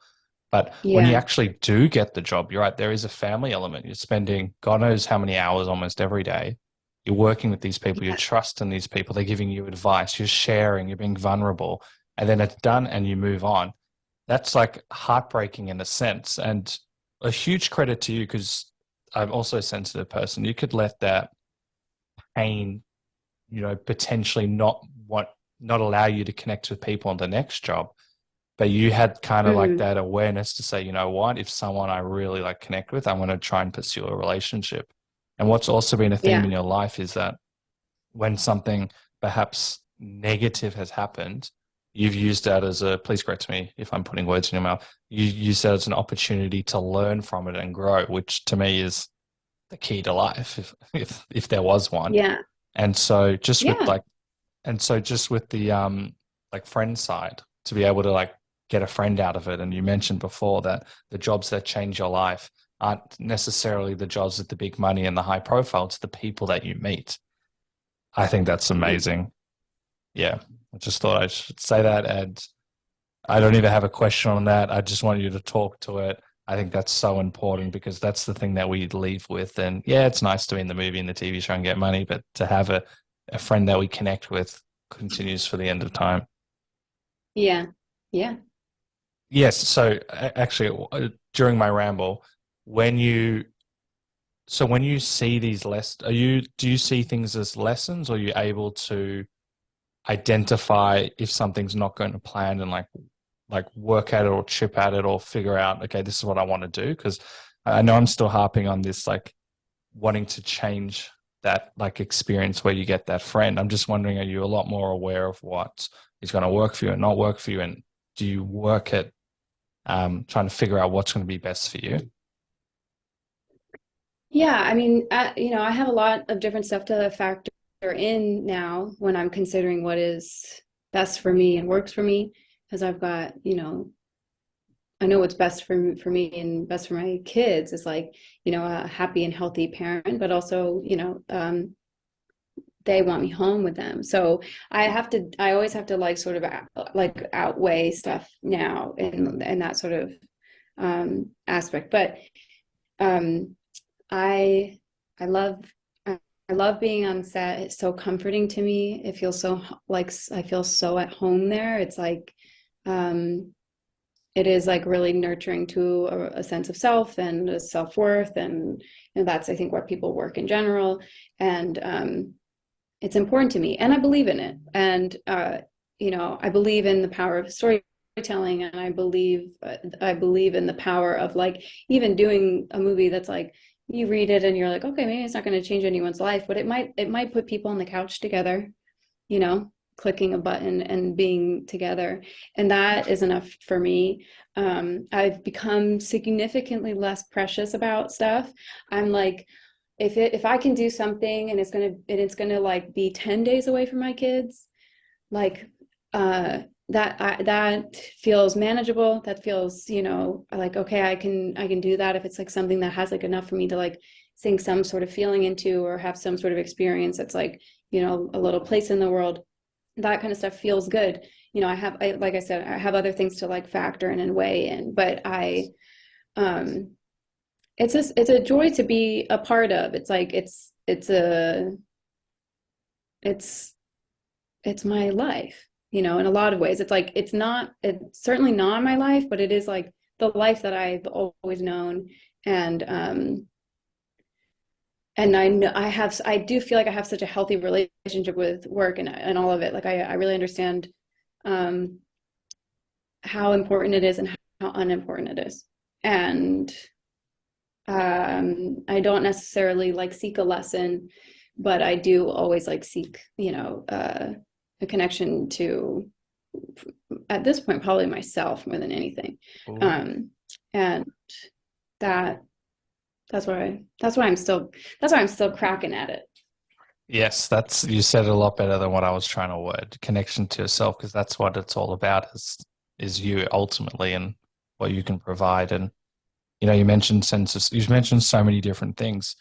But when you Yeah. actually do get the job, you're right, there is a family element. You're spending God knows how many hours almost every day. You're working with these people, you're Yeah. trusting these people, they're giving you advice, you're sharing, you're being vulnerable, and then it's done and you move on. That's like heartbreaking in a sense. And a huge credit to you because I'm also a sensitive person. You could let that pain, you know, potentially not allow you to connect with people on the next job. But you had kind of like Mhm. that awareness to say, you know what, if someone I really like connect with, I'm going to try and pursue a relationship. And what's also been a theme Yeah. in your life is that when something perhaps negative has happened, you've used that as a, please correct me if I'm putting words in your mouth, you use that as an opportunity to learn from it and grow, which to me is the key to life, if there was one. Yeah. And so just with Yeah. like, and so just with the like friend side, to be able to like get a friend out of it. And you mentioned before that the jobs that change your life aren't necessarily the jobs with the big money and the high profile, it's the people that you meet. I think that's amazing. Yeah, I just thought I should say that. And I don't even have a question on that. I just want you to talk to it. I think that's so important because that's the thing that we leave with. And yeah, it's nice to be in the movie and the TV show and get money, but to have a friend that we connect with continues for the end of time. Yeah. Yeah. Yes. So actually, during my ramble, when you when you see these do you see things as lessons, or are you able to identify if something's not going to plan and like work at it or chip at it or figure out, okay, this is what I want to do? Because I know I'm still harping on this, like wanting to change that like experience where you get that friend. I'm just wondering, are you a lot more aware of what is going to work for you and not work for you? And do you work at trying to figure out what's going to be best for you? Yeah, I mean, I have a lot of different stuff to factor in now when I'm considering what is best for me and works for me, because I've got, I know what's best for me and best for my kids is like, a happy and healthy parent, but also, they want me home with them. So I always have to like sort of like outweigh stuff now in that sort of aspect. But um, I I love I love being on set. It's so comforting to me. It feels so like I feel so at home there. It's like it is like really nurturing to a sense of self and a self-worth, and that's I think where people work in general. And it's important to me, and I believe in it. And I believe in the power of storytelling, and I believe in the power of like even doing a movie that's like you read it and you're like, okay, maybe it's not going to change anyone's life, but it might put people on the couch together, you know. clicking a button and being together. And that is enough for me. I've become significantly less precious about stuff. I'm like, if I can do something and it's gonna like be 10 days away from my kids, like that feels manageable. That feels, like, okay, I can do that if it's like something that has like enough for me to like sink some sort of feeling into, or have some sort of experience that's like, a little place in the world. That kind of stuff feels good. Like I said, I have other things to like factor in and weigh in, but it's a joy to be a part of. It's like it's my life, in a lot of ways. It's like it's certainly not my life, but it is like the life that I've always known. And I know I do feel like I have such a healthy relationship with work and all of it. Like I really understand how important it is and how unimportant it is. And I don't necessarily like seek a lesson, but I do always like seek, a connection to, at this point, probably myself more than anything. And that's why I'm still cracking at it. Yes, you said it a lot better than what I was trying to word. Connection to yourself, because that's what it's all about, is you ultimately and what you can provide. And you mentioned census. You mentioned so many different things.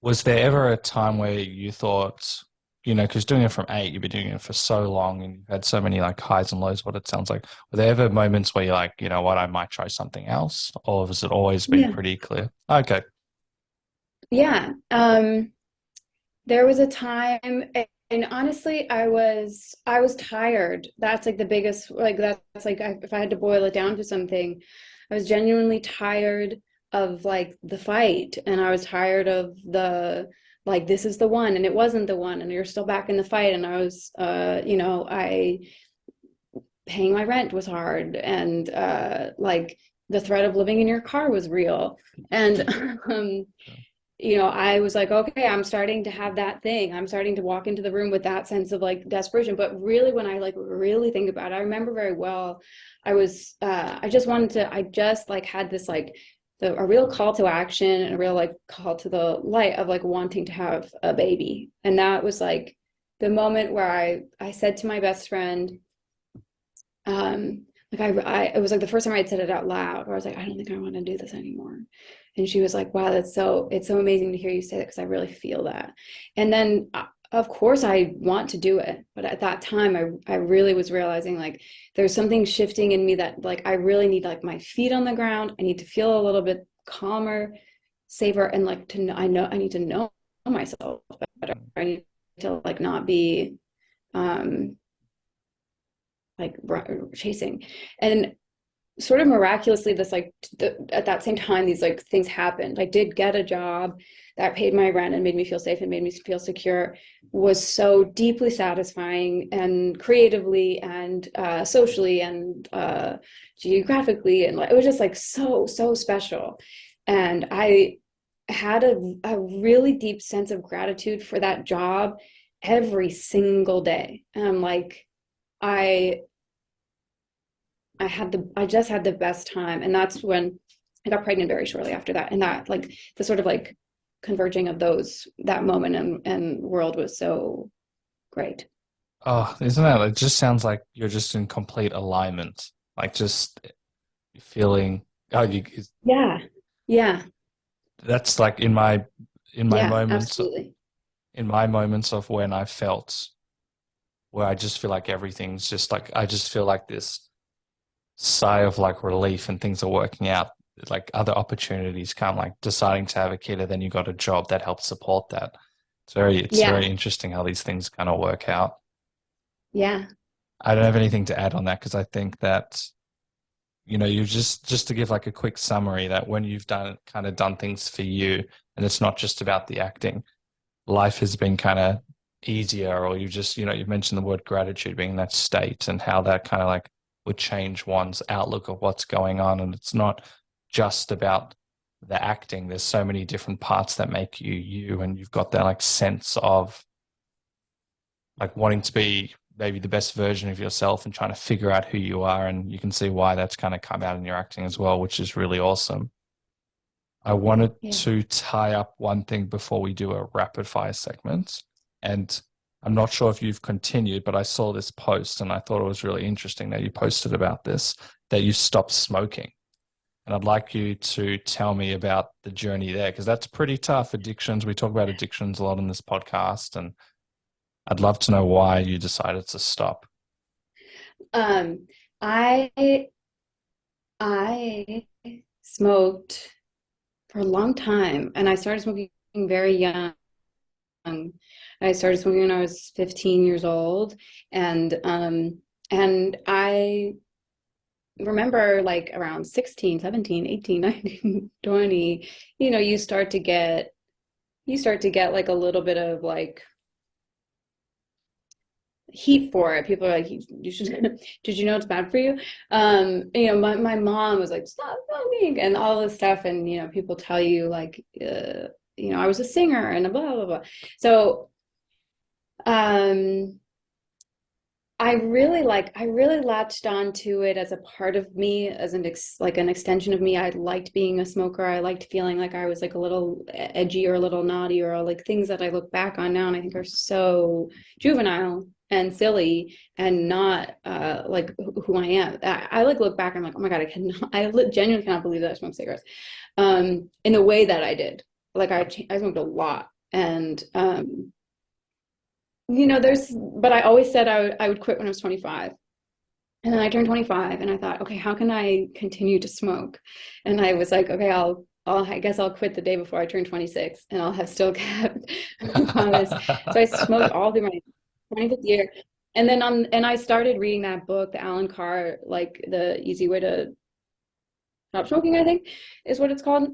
Was there ever a time where you thought, because doing it from 8, you've been doing it for so long and you've had so many like highs and lows, what it sounds like. Were there ever moments where you're like, you know what, I might try something else? Or has it always been pretty clear? Okay. Yeah. There was a time, and honestly, I was tired. That's like the biggest, like that's like, if I had to boil it down to something, I was genuinely tired of like the fight, and I was tired of the like, this is the one and it wasn't the one, and you're still back in the fight. And I was paying my rent was hard, and like the threat of living in your car was real. And I was like, okay, I'm starting to have that thing. I'm starting to walk into the room with that sense of like desperation. But really, when I like really think about it, I remember very well, I just like had this like a real call to action and a real like call to the light of like wanting to have a baby. And that was like the moment where I said to my best friend, it was like the first time I had said it out loud, where I was like, I don't think I want to do this anymore. And she was like, wow, it's so amazing to hear you say that, because I really feel that. And then of course I want to do it, but at that time I really was realizing like there's something shifting in me, that like I really need like my feet on the ground. I need to feel a little bit calmer, safer, and like I need to know myself better. I need to like not be like chasing. And sort of miraculously, this like at that same time, these like things happened. I did get a job that paid my rent and made me feel safe and made me feel secure. Was so deeply satisfying, and creatively and socially and geographically, and like it was just like so special. And I had a really deep sense of gratitude for that job every single day. And I'm like, I just had the best time. And that's when I got pregnant very shortly after that. And that like the sort of like converging of that moment and world was so great. Oh, isn't that, it just sounds like you're just in complete alignment, like just feeling, yeah, that's like in my moments, absolutely. in my moments of when I felt, where I just feel like everything's just like, I just feel like this sigh of like relief and things are working out, like other opportunities come, like deciding to have a kid, and then you got a job that helps support that. It's very interesting how these things kind of work out. Yeah. I don't have anything to add on that, because I think that, you just to give like a quick summary, that when you've done things for you, and it's not just about the acting, life has been kind of easier, or you've mentioned the word gratitude, being in that state, and how that kind of like would change one's outlook of what's going on. And it's not just about the acting. There's so many different parts that make you you, and you've got that like sense of like wanting to be maybe the best version of yourself and trying to figure out who you are. And you can see why that's kind of come out in your acting as well, which is really awesome. I wanted to tie up one thing before we do a rapid fire segment. And I'm not sure if you've continued, but I saw this post and I thought it was really interesting that you posted about this, that you stopped smoking. And I'd like you to tell me about the journey there, because that's pretty tough. Addictions. We talk about addictions a lot on this podcast, and I'd love to know why you decided to stop. I smoked for a long time, and I started smoking very young. I started smoking when I was 15 years old, and I remember like around 16, 17, 18, 19, 20, you know, you start to get like a little bit of like heat for it. People are like, you should, did you know it's bad for you? You know, my mom was like, stop smoking and all this stuff. And, you know, people tell you like, you know, I was a singer and blah, blah, blah. So, I really latched onto it as a part of me, as like an extension of me. I liked being a smoker. I liked feeling like I was like a little edgy or a little naughty, or like things that I look back on now and I think are so juvenile and silly and not like who I am. I like look back and I'm like, oh my God, I genuinely cannot believe that I smoked cigarettes in the way that I did. Like I smoked a lot, and you know, but I always said I would quit when I was 25. And then I turned 25 and I thought, okay, how can I continue to smoke? And I was like, okay, I guess I'll quit the day before I turn 26 and I'll have still kept my promise. So I smoked all through my 25th year. And then and I started reading that book, the Alan Carr, like The Easy Way to Stop Smoking, I think is what it's called.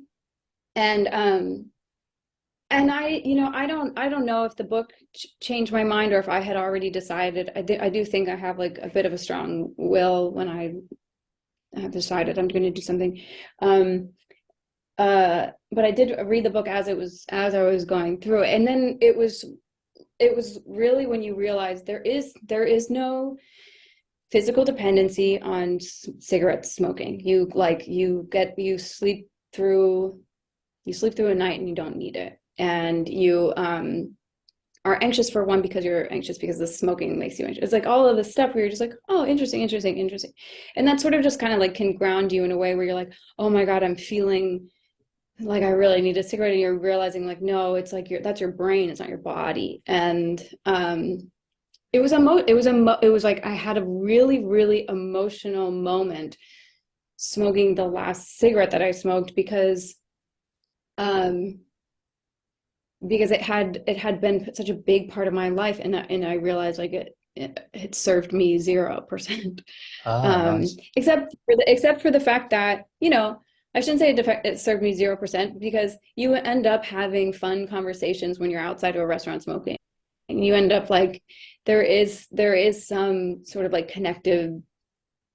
And I, you know, I don't know if the book changed my mind or if I had already decided. I do think I have like a bit of a strong will when I have decided I'm going to do something. But I did read the book as I was going through it. And then it was really when you realize there is no physical dependency on cigarette smoking. You sleep through a night and you don't need it. And you are anxious for one because you're anxious because the smoking makes you anxious. It's like all of this stuff where you're just like, oh, interesting. And that sort of just kind of like can ground you in a way where you're like, oh my God, I'm feeling like I really need a cigarette. And you're realizing like, no, it's like that's your brain. It's not your body. And it was like I had a really, really emotional moment smoking the last cigarette that I smoked because it had been such a big part of my life, and I realized like it served me 0%. Nice. Except for the fact that, you know, I shouldn't say it served me 0%, because you end up having fun conversations when you're outside of a restaurant smoking, and you end up like there is some sort of like connective,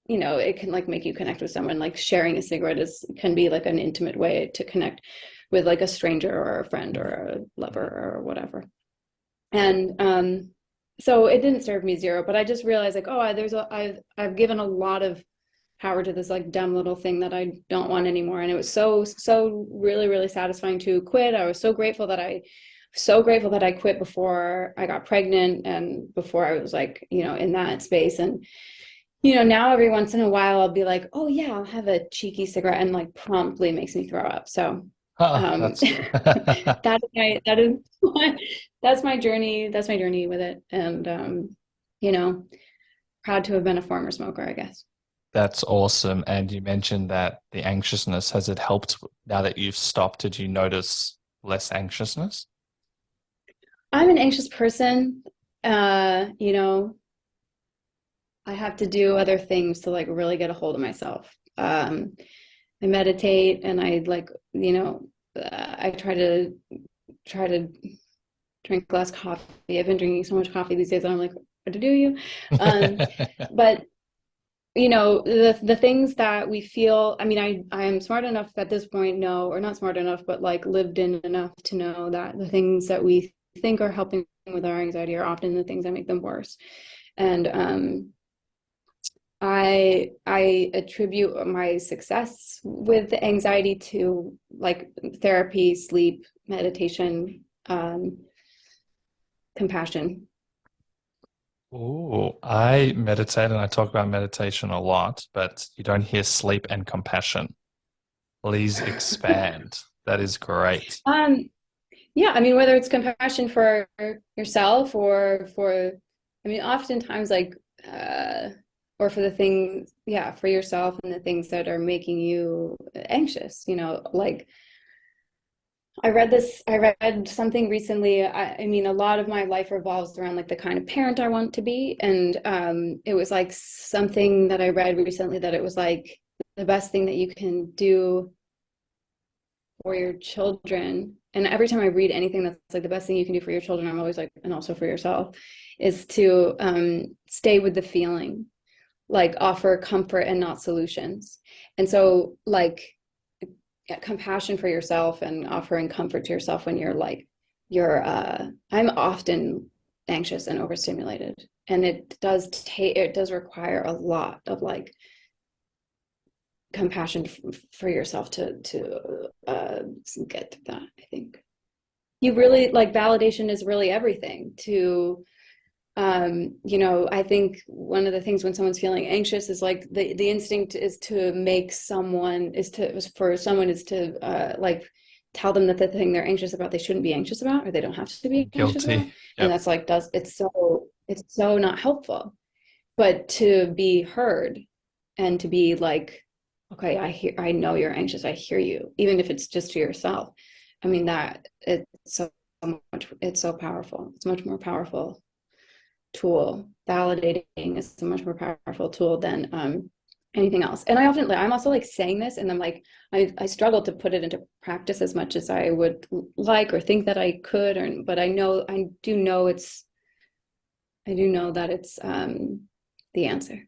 you know, it can like make you connect with someone. Like sharing a cigarette can be like an intimate way to connect with like a stranger or a friend or a lover or whatever. And so it didn't serve me 0, but I just realized like, oh, I've given a lot of power to this like dumb little thing that I don't want anymore. And it was so really, really satisfying to quit. I was so grateful that I quit before I got pregnant and before I was like, you know, in that space. And, you know, now every once in a while I'll be like, oh yeah, I'll have a cheeky cigarette, and like promptly makes me throw up. So that's my journey. That's my journey with it. And, you know, proud to have been a former smoker, I guess. That's awesome. And you mentioned that the anxiousness, has it helped now that you've stopped? Did you notice less anxiousness? I'm an anxious person. You know, I have to do other things to like really get a hold of myself. I meditate, and I like, you know, I try to drink less coffee. I've been drinking so much coffee these days, and I'm like, what do you? But you know, the things that we feel, I mean, I am smart enough at this point, no, or not smart enough, but like lived in enough to know that the things that we think are helping with our anxiety are often the things that make them worse. And I attribute my success with the anxiety to like therapy, sleep, meditation, compassion. Oh, I meditate and I talk about meditation a lot, but you don't hear sleep and compassion. Please expand. That is great. Yeah, I mean, whether it's compassion for yourself or for, I mean, oftentimes like, or for the things, yeah, for yourself and the things that are making you anxious, like I read something recently. I mean, a lot of my life revolves around like the kind of parent I want to be. And it was like something that I read recently that it was like the best thing that you can do for your children. And every time I read anything that's like the best thing you can do for your children, I'm always like, and also for yourself, is to stay with the feeling, like offer comfort and not solutions. And so like compassion for yourself and offering comfort to yourself when I'm often anxious and overstimulated. And it does require a lot of like compassion for yourself to get through that. I think you really like validation is really everything to I think one of the things when someone's feeling anxious is like the instinct is to make someone is to like tell them that the thing they're anxious about they shouldn't be anxious about or they don't have to be anxious about. Guilty. And Yep. that's like it's so not helpful. But to be heard and to be like, okay, I know you're anxious, I hear you, even if it's just to yourself. I mean, that it's so powerful. It's much more powerful tool. Validating is a much more powerful tool than anything else. And I'm also like saying this and I'm like, I struggle to put it into practice as much as I would like or think that I could, but I do know that it's the answer.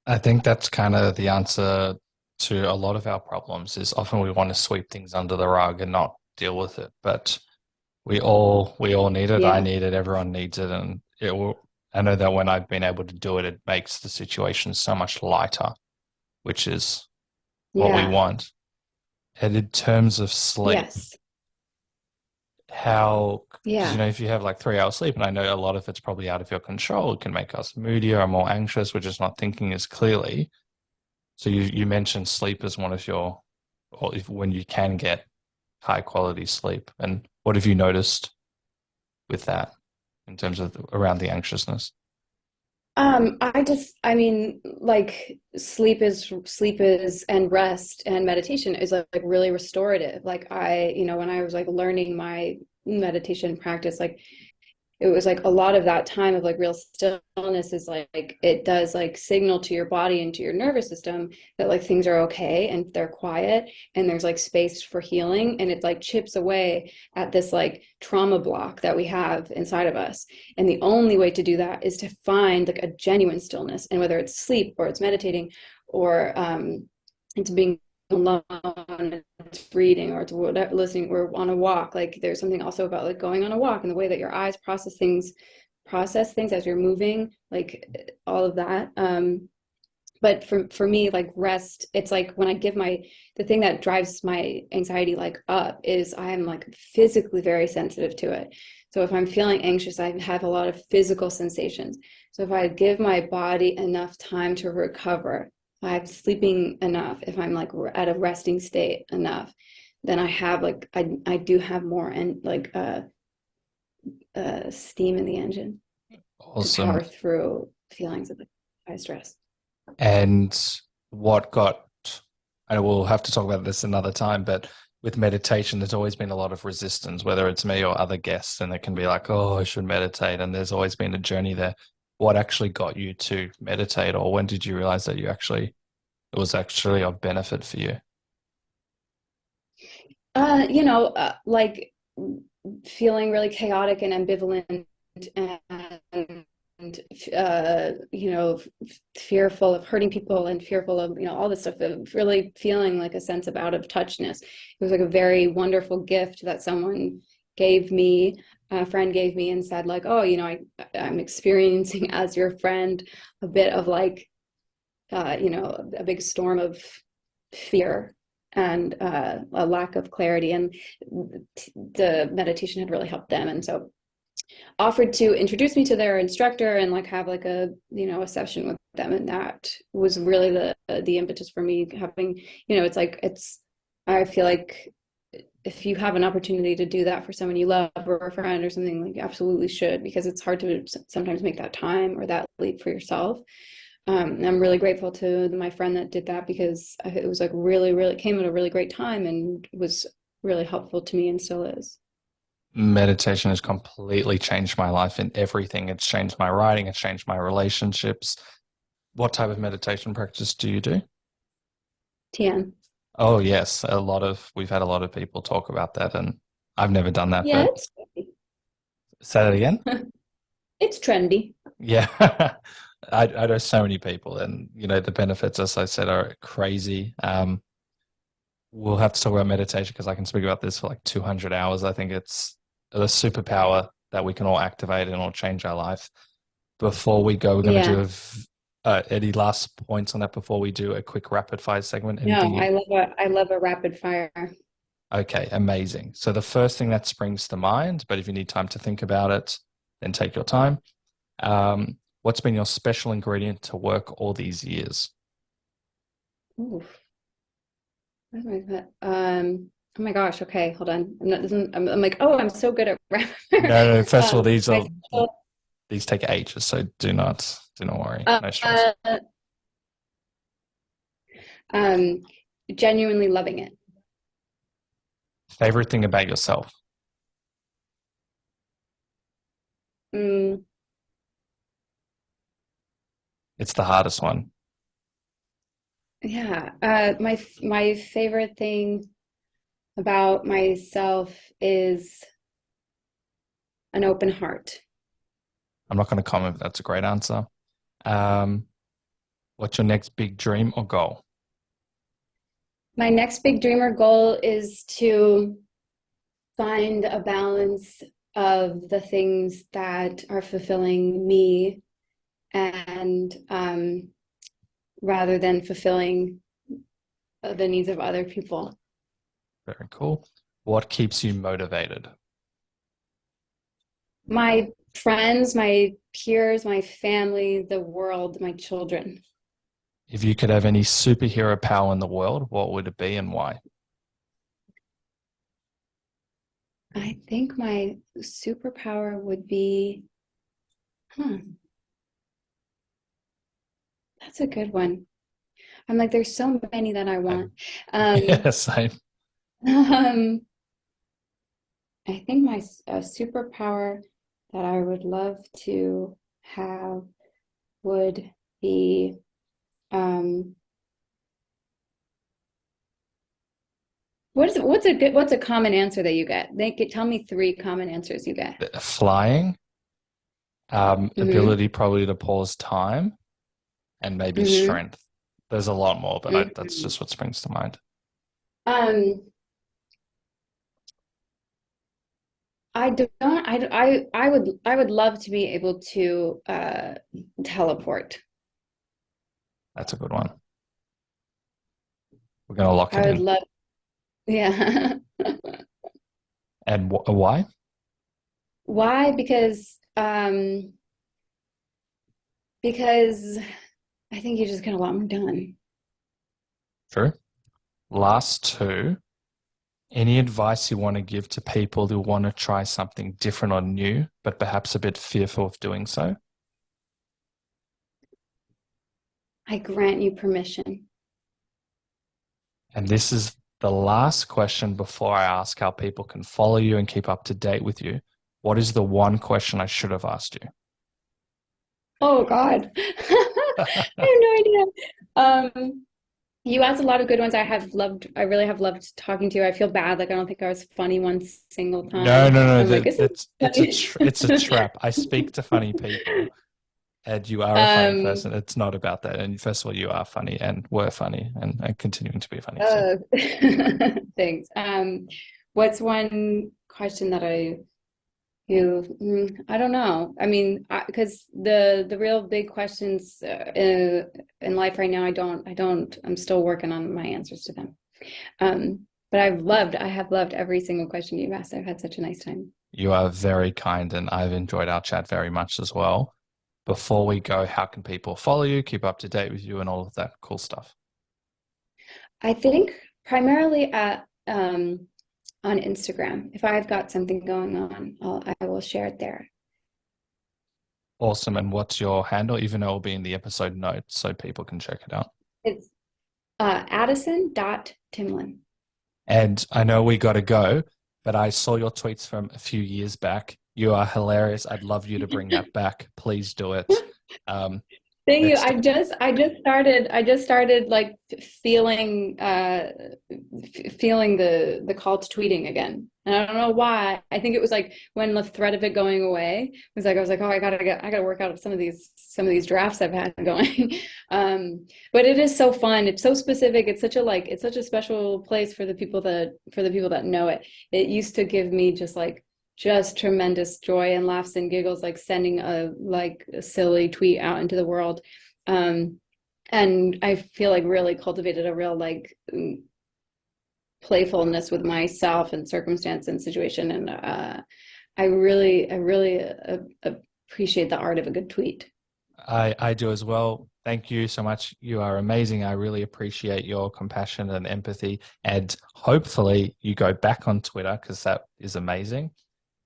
I think that's kind of the answer to a lot of our problems is often we want to sweep things under the rug and not deal with it. But we all need it. I Yeah. need it. Everyone needs it. And I know that when I've been able to do it, it makes the situation so much lighter, which is what we Yeah. want. And in terms of sleep, Yes. because Yeah. if you have like 3 hours sleep, and I know a lot of it's probably out of your control, it can make us moodier or more anxious. We're just not thinking as clearly. So you mentioned sleep as one of your, or when you can get high quality sleep. And what have you noticed with that in terms of around the anxiousness? I mean, like sleep is and rest and meditation is like really restorative. Like when I was like learning my meditation practice, like it was like a lot of that time of like real stillness is like it does like signal to your body and to your nervous system that like things are okay and they're quiet and there's like space for healing, and it like chips away at this like trauma block that we have inside of us. And the only way to do that is to find like a genuine stillness, and whether it's sleep or it's meditating or it's being alone, it's reading, or it's whatever, listening, or on a walk. Like there's something also about like going on a walk and the way that your eyes process things as you're moving, like all of that. But for me, like rest, it's like when I give the thing that drives my anxiety like up is I am like physically very sensitive to it. So if I'm feeling anxious, I have a lot of physical sensations. So if I give my body enough time to recover, I'm sleeping enough, if I'm like at a resting state enough, then I have like I do have more and like steam in the engine to Awesome. power through feelings of high stress. And what got, I will have to talk about this another time, but with meditation, there's always been a lot of resistance, whether it's me or other guests, and it can be like, oh, I should meditate. And there's always been a journey there. What actually got you to meditate, or when did you realize that it was actually of benefit for you? Like feeling really chaotic and ambivalent and fearful of hurting people and fearful of all this stuff, of really feeling like a sense of out of touchness. It was like a very wonderful gift that someone gave me a friend gave me and said like, oh, I'm experiencing as your friend a bit of like, a big storm of fear and a lack of clarity. And the meditation had really helped them. And so offered to introduce me to their instructor and like have like a session with them, and that was really the impetus for me having, I feel like if you have an opportunity to do that for someone you love or a friend or something, like you absolutely should, because it's hard to sometimes make that time or that leap for yourself. I'm really grateful to my friend that did that, because it was like really came at a really great time and was really helpful to me and still is. Meditation has completely changed my life in everything. It's changed my writing. It's changed my relationships. What type of meditation practice do you do? TN. Oh, yes. We've had a lot of people talk about that, and I've never done that, Yeah, but say that again. it's trendy. Yeah. I know so many people, and the benefits, as I said, are crazy. We'll have to talk about meditation because I can speak about this for like 200 hours. I think it's the superpower that we can all activate and it'll change our life. Before we go, we're going to do any last points on that before we do a quick rapid fire segment? No, I love a rapid fire. Okay, amazing. So the first thing that springs to mind, but if you need time to think about it, then take your time. What's been your special ingredient to work all these years? Oof. Oh my gosh. Okay, hold on. I'm like, oh, I'm so good at rapid fire. No. First of all, My these take ages, so do not worry. uh, No stress. um, Genuinely loving it. Favorite thing about yourself? Mm, It's the hardest one. yeah. My favorite thing about myself is an open heart. I'm not going to comment, but that's a great answer. What's your next big dream or goal? My next big dream or goal is to find a balance of the things that are fulfilling me, and rather than fulfilling the needs of other people. Very cool. What keeps you motivated? My friends, my peers, my family, the world, my children. If you could have any superhero power in the world, what would it be and why? I think my superpower would be, that's a good one. I'm like, there's so many that I want. Yeah, same. Um, I think my superpower that I would love to have would be what's a common answer that you get? Tell me three common answers you get. Flying, ability probably to pause time, and maybe strength. There's a lot more, but that's just what springs to mind. I would love to be able to teleport. That's a good one. We're going to lock it I would in. love, yeah. And why? Why? Because I think you just get a lot more done. True. Last two. Any advice you want to give to people who want to try something different or new, but perhaps a bit fearful of doing so? I grant you permission. And this is the last question before I ask how people can follow you and keep up to date with you. What is the one question I should have asked you? Oh God. I have no idea. You asked a lot of good ones. I really have loved talking to you. I feel bad. Like, I don't think I was funny one single time. No. I'm like, It's a trap. I speak to funny people, and you are a funny person. It's not about that. And first of all, you are funny and were funny and continuing to be funny. So. Thanks. What's one question that I I don't know. I mean, because the real big questions in life right now, I'm still working on my answers to them. But I have loved every single question you've asked. I've had such a nice time. You are very kind, and I've enjoyed our chat very much as well. Before we go, how can people follow you, keep up to date with you, and all of that cool stuff? I think primarily on Instagram. If I've got something going on, I will share it there. Awesome. And what's your handle, even though it'll be in the episode notes so people can check it out? It's Addison.Timlin. And I know we got to go, but I saw your tweets from a few years back. You are hilarious. I'd love you to bring that back. Please do it. Thank you. I just started like feeling the call to tweeting again. And I don't know why. I think it was like when the threat of it going away was like, I was like, oh, I gotta work out some of these drafts I've had going. But it is so fun. It's so specific. It's such a special place for the people that know it. It used to give me just tremendous joy and laughs and giggles, like sending a silly tweet out into the world. And I feel like really cultivated a real playfulness with myself and circumstance and situation. And I really appreciate the art of a good tweet. I do as well. Thank you so much. You are amazing. I really appreciate your compassion and empathy. And hopefully you go back on Twitter, because that is amazing.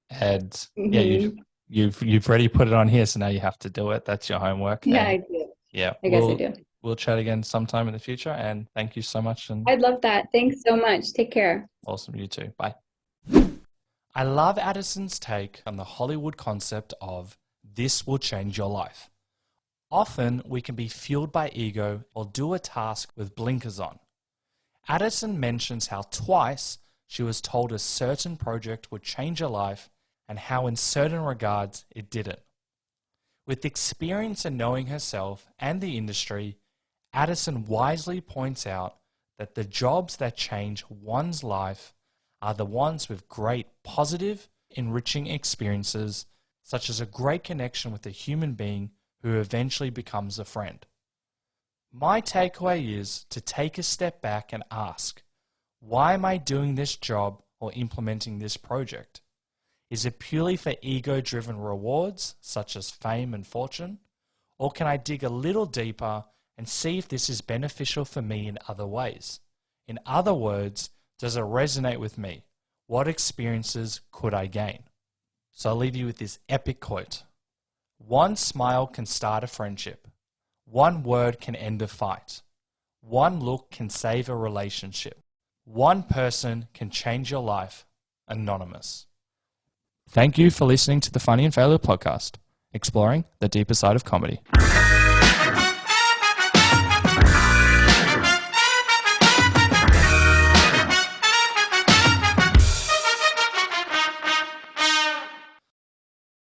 And yeah, you've already put it on here, so now you have to do it. That's your homework. Yeah, and I do. Yeah, I guess I do. We'll chat again sometime in the future. And thank you so much. And I'd love that. Thanks so much. Take care. Awesome. You too. Bye. I love Addison's take on the Hollywood concept of this will change your life. Often we can be fueled by ego or do a task with blinkers on. Addison mentions how twice she was told a certain project would change her life and how in certain regards it didn't. With experience in knowing herself and the industry, Addison wisely points out that the jobs that change one's life are the ones with great positive, enriching experiences, such as a great connection with a human being who eventually becomes a friend. My takeaway is to take a step back and ask, why am I doing this job or implementing this project? Is it purely for ego-driven rewards, such as fame and fortune? Or can I dig a little deeper and see if this is beneficial for me in other ways? In other words, does it resonate with me? What experiences could I gain? So I'll leave you with this epic quote. One smile can start a friendship. One word can end a fight. One look can save a relationship. One person can change your life. Anonymous. Thank you for listening to the Funny and Failure podcast, exploring the deeper side of comedy.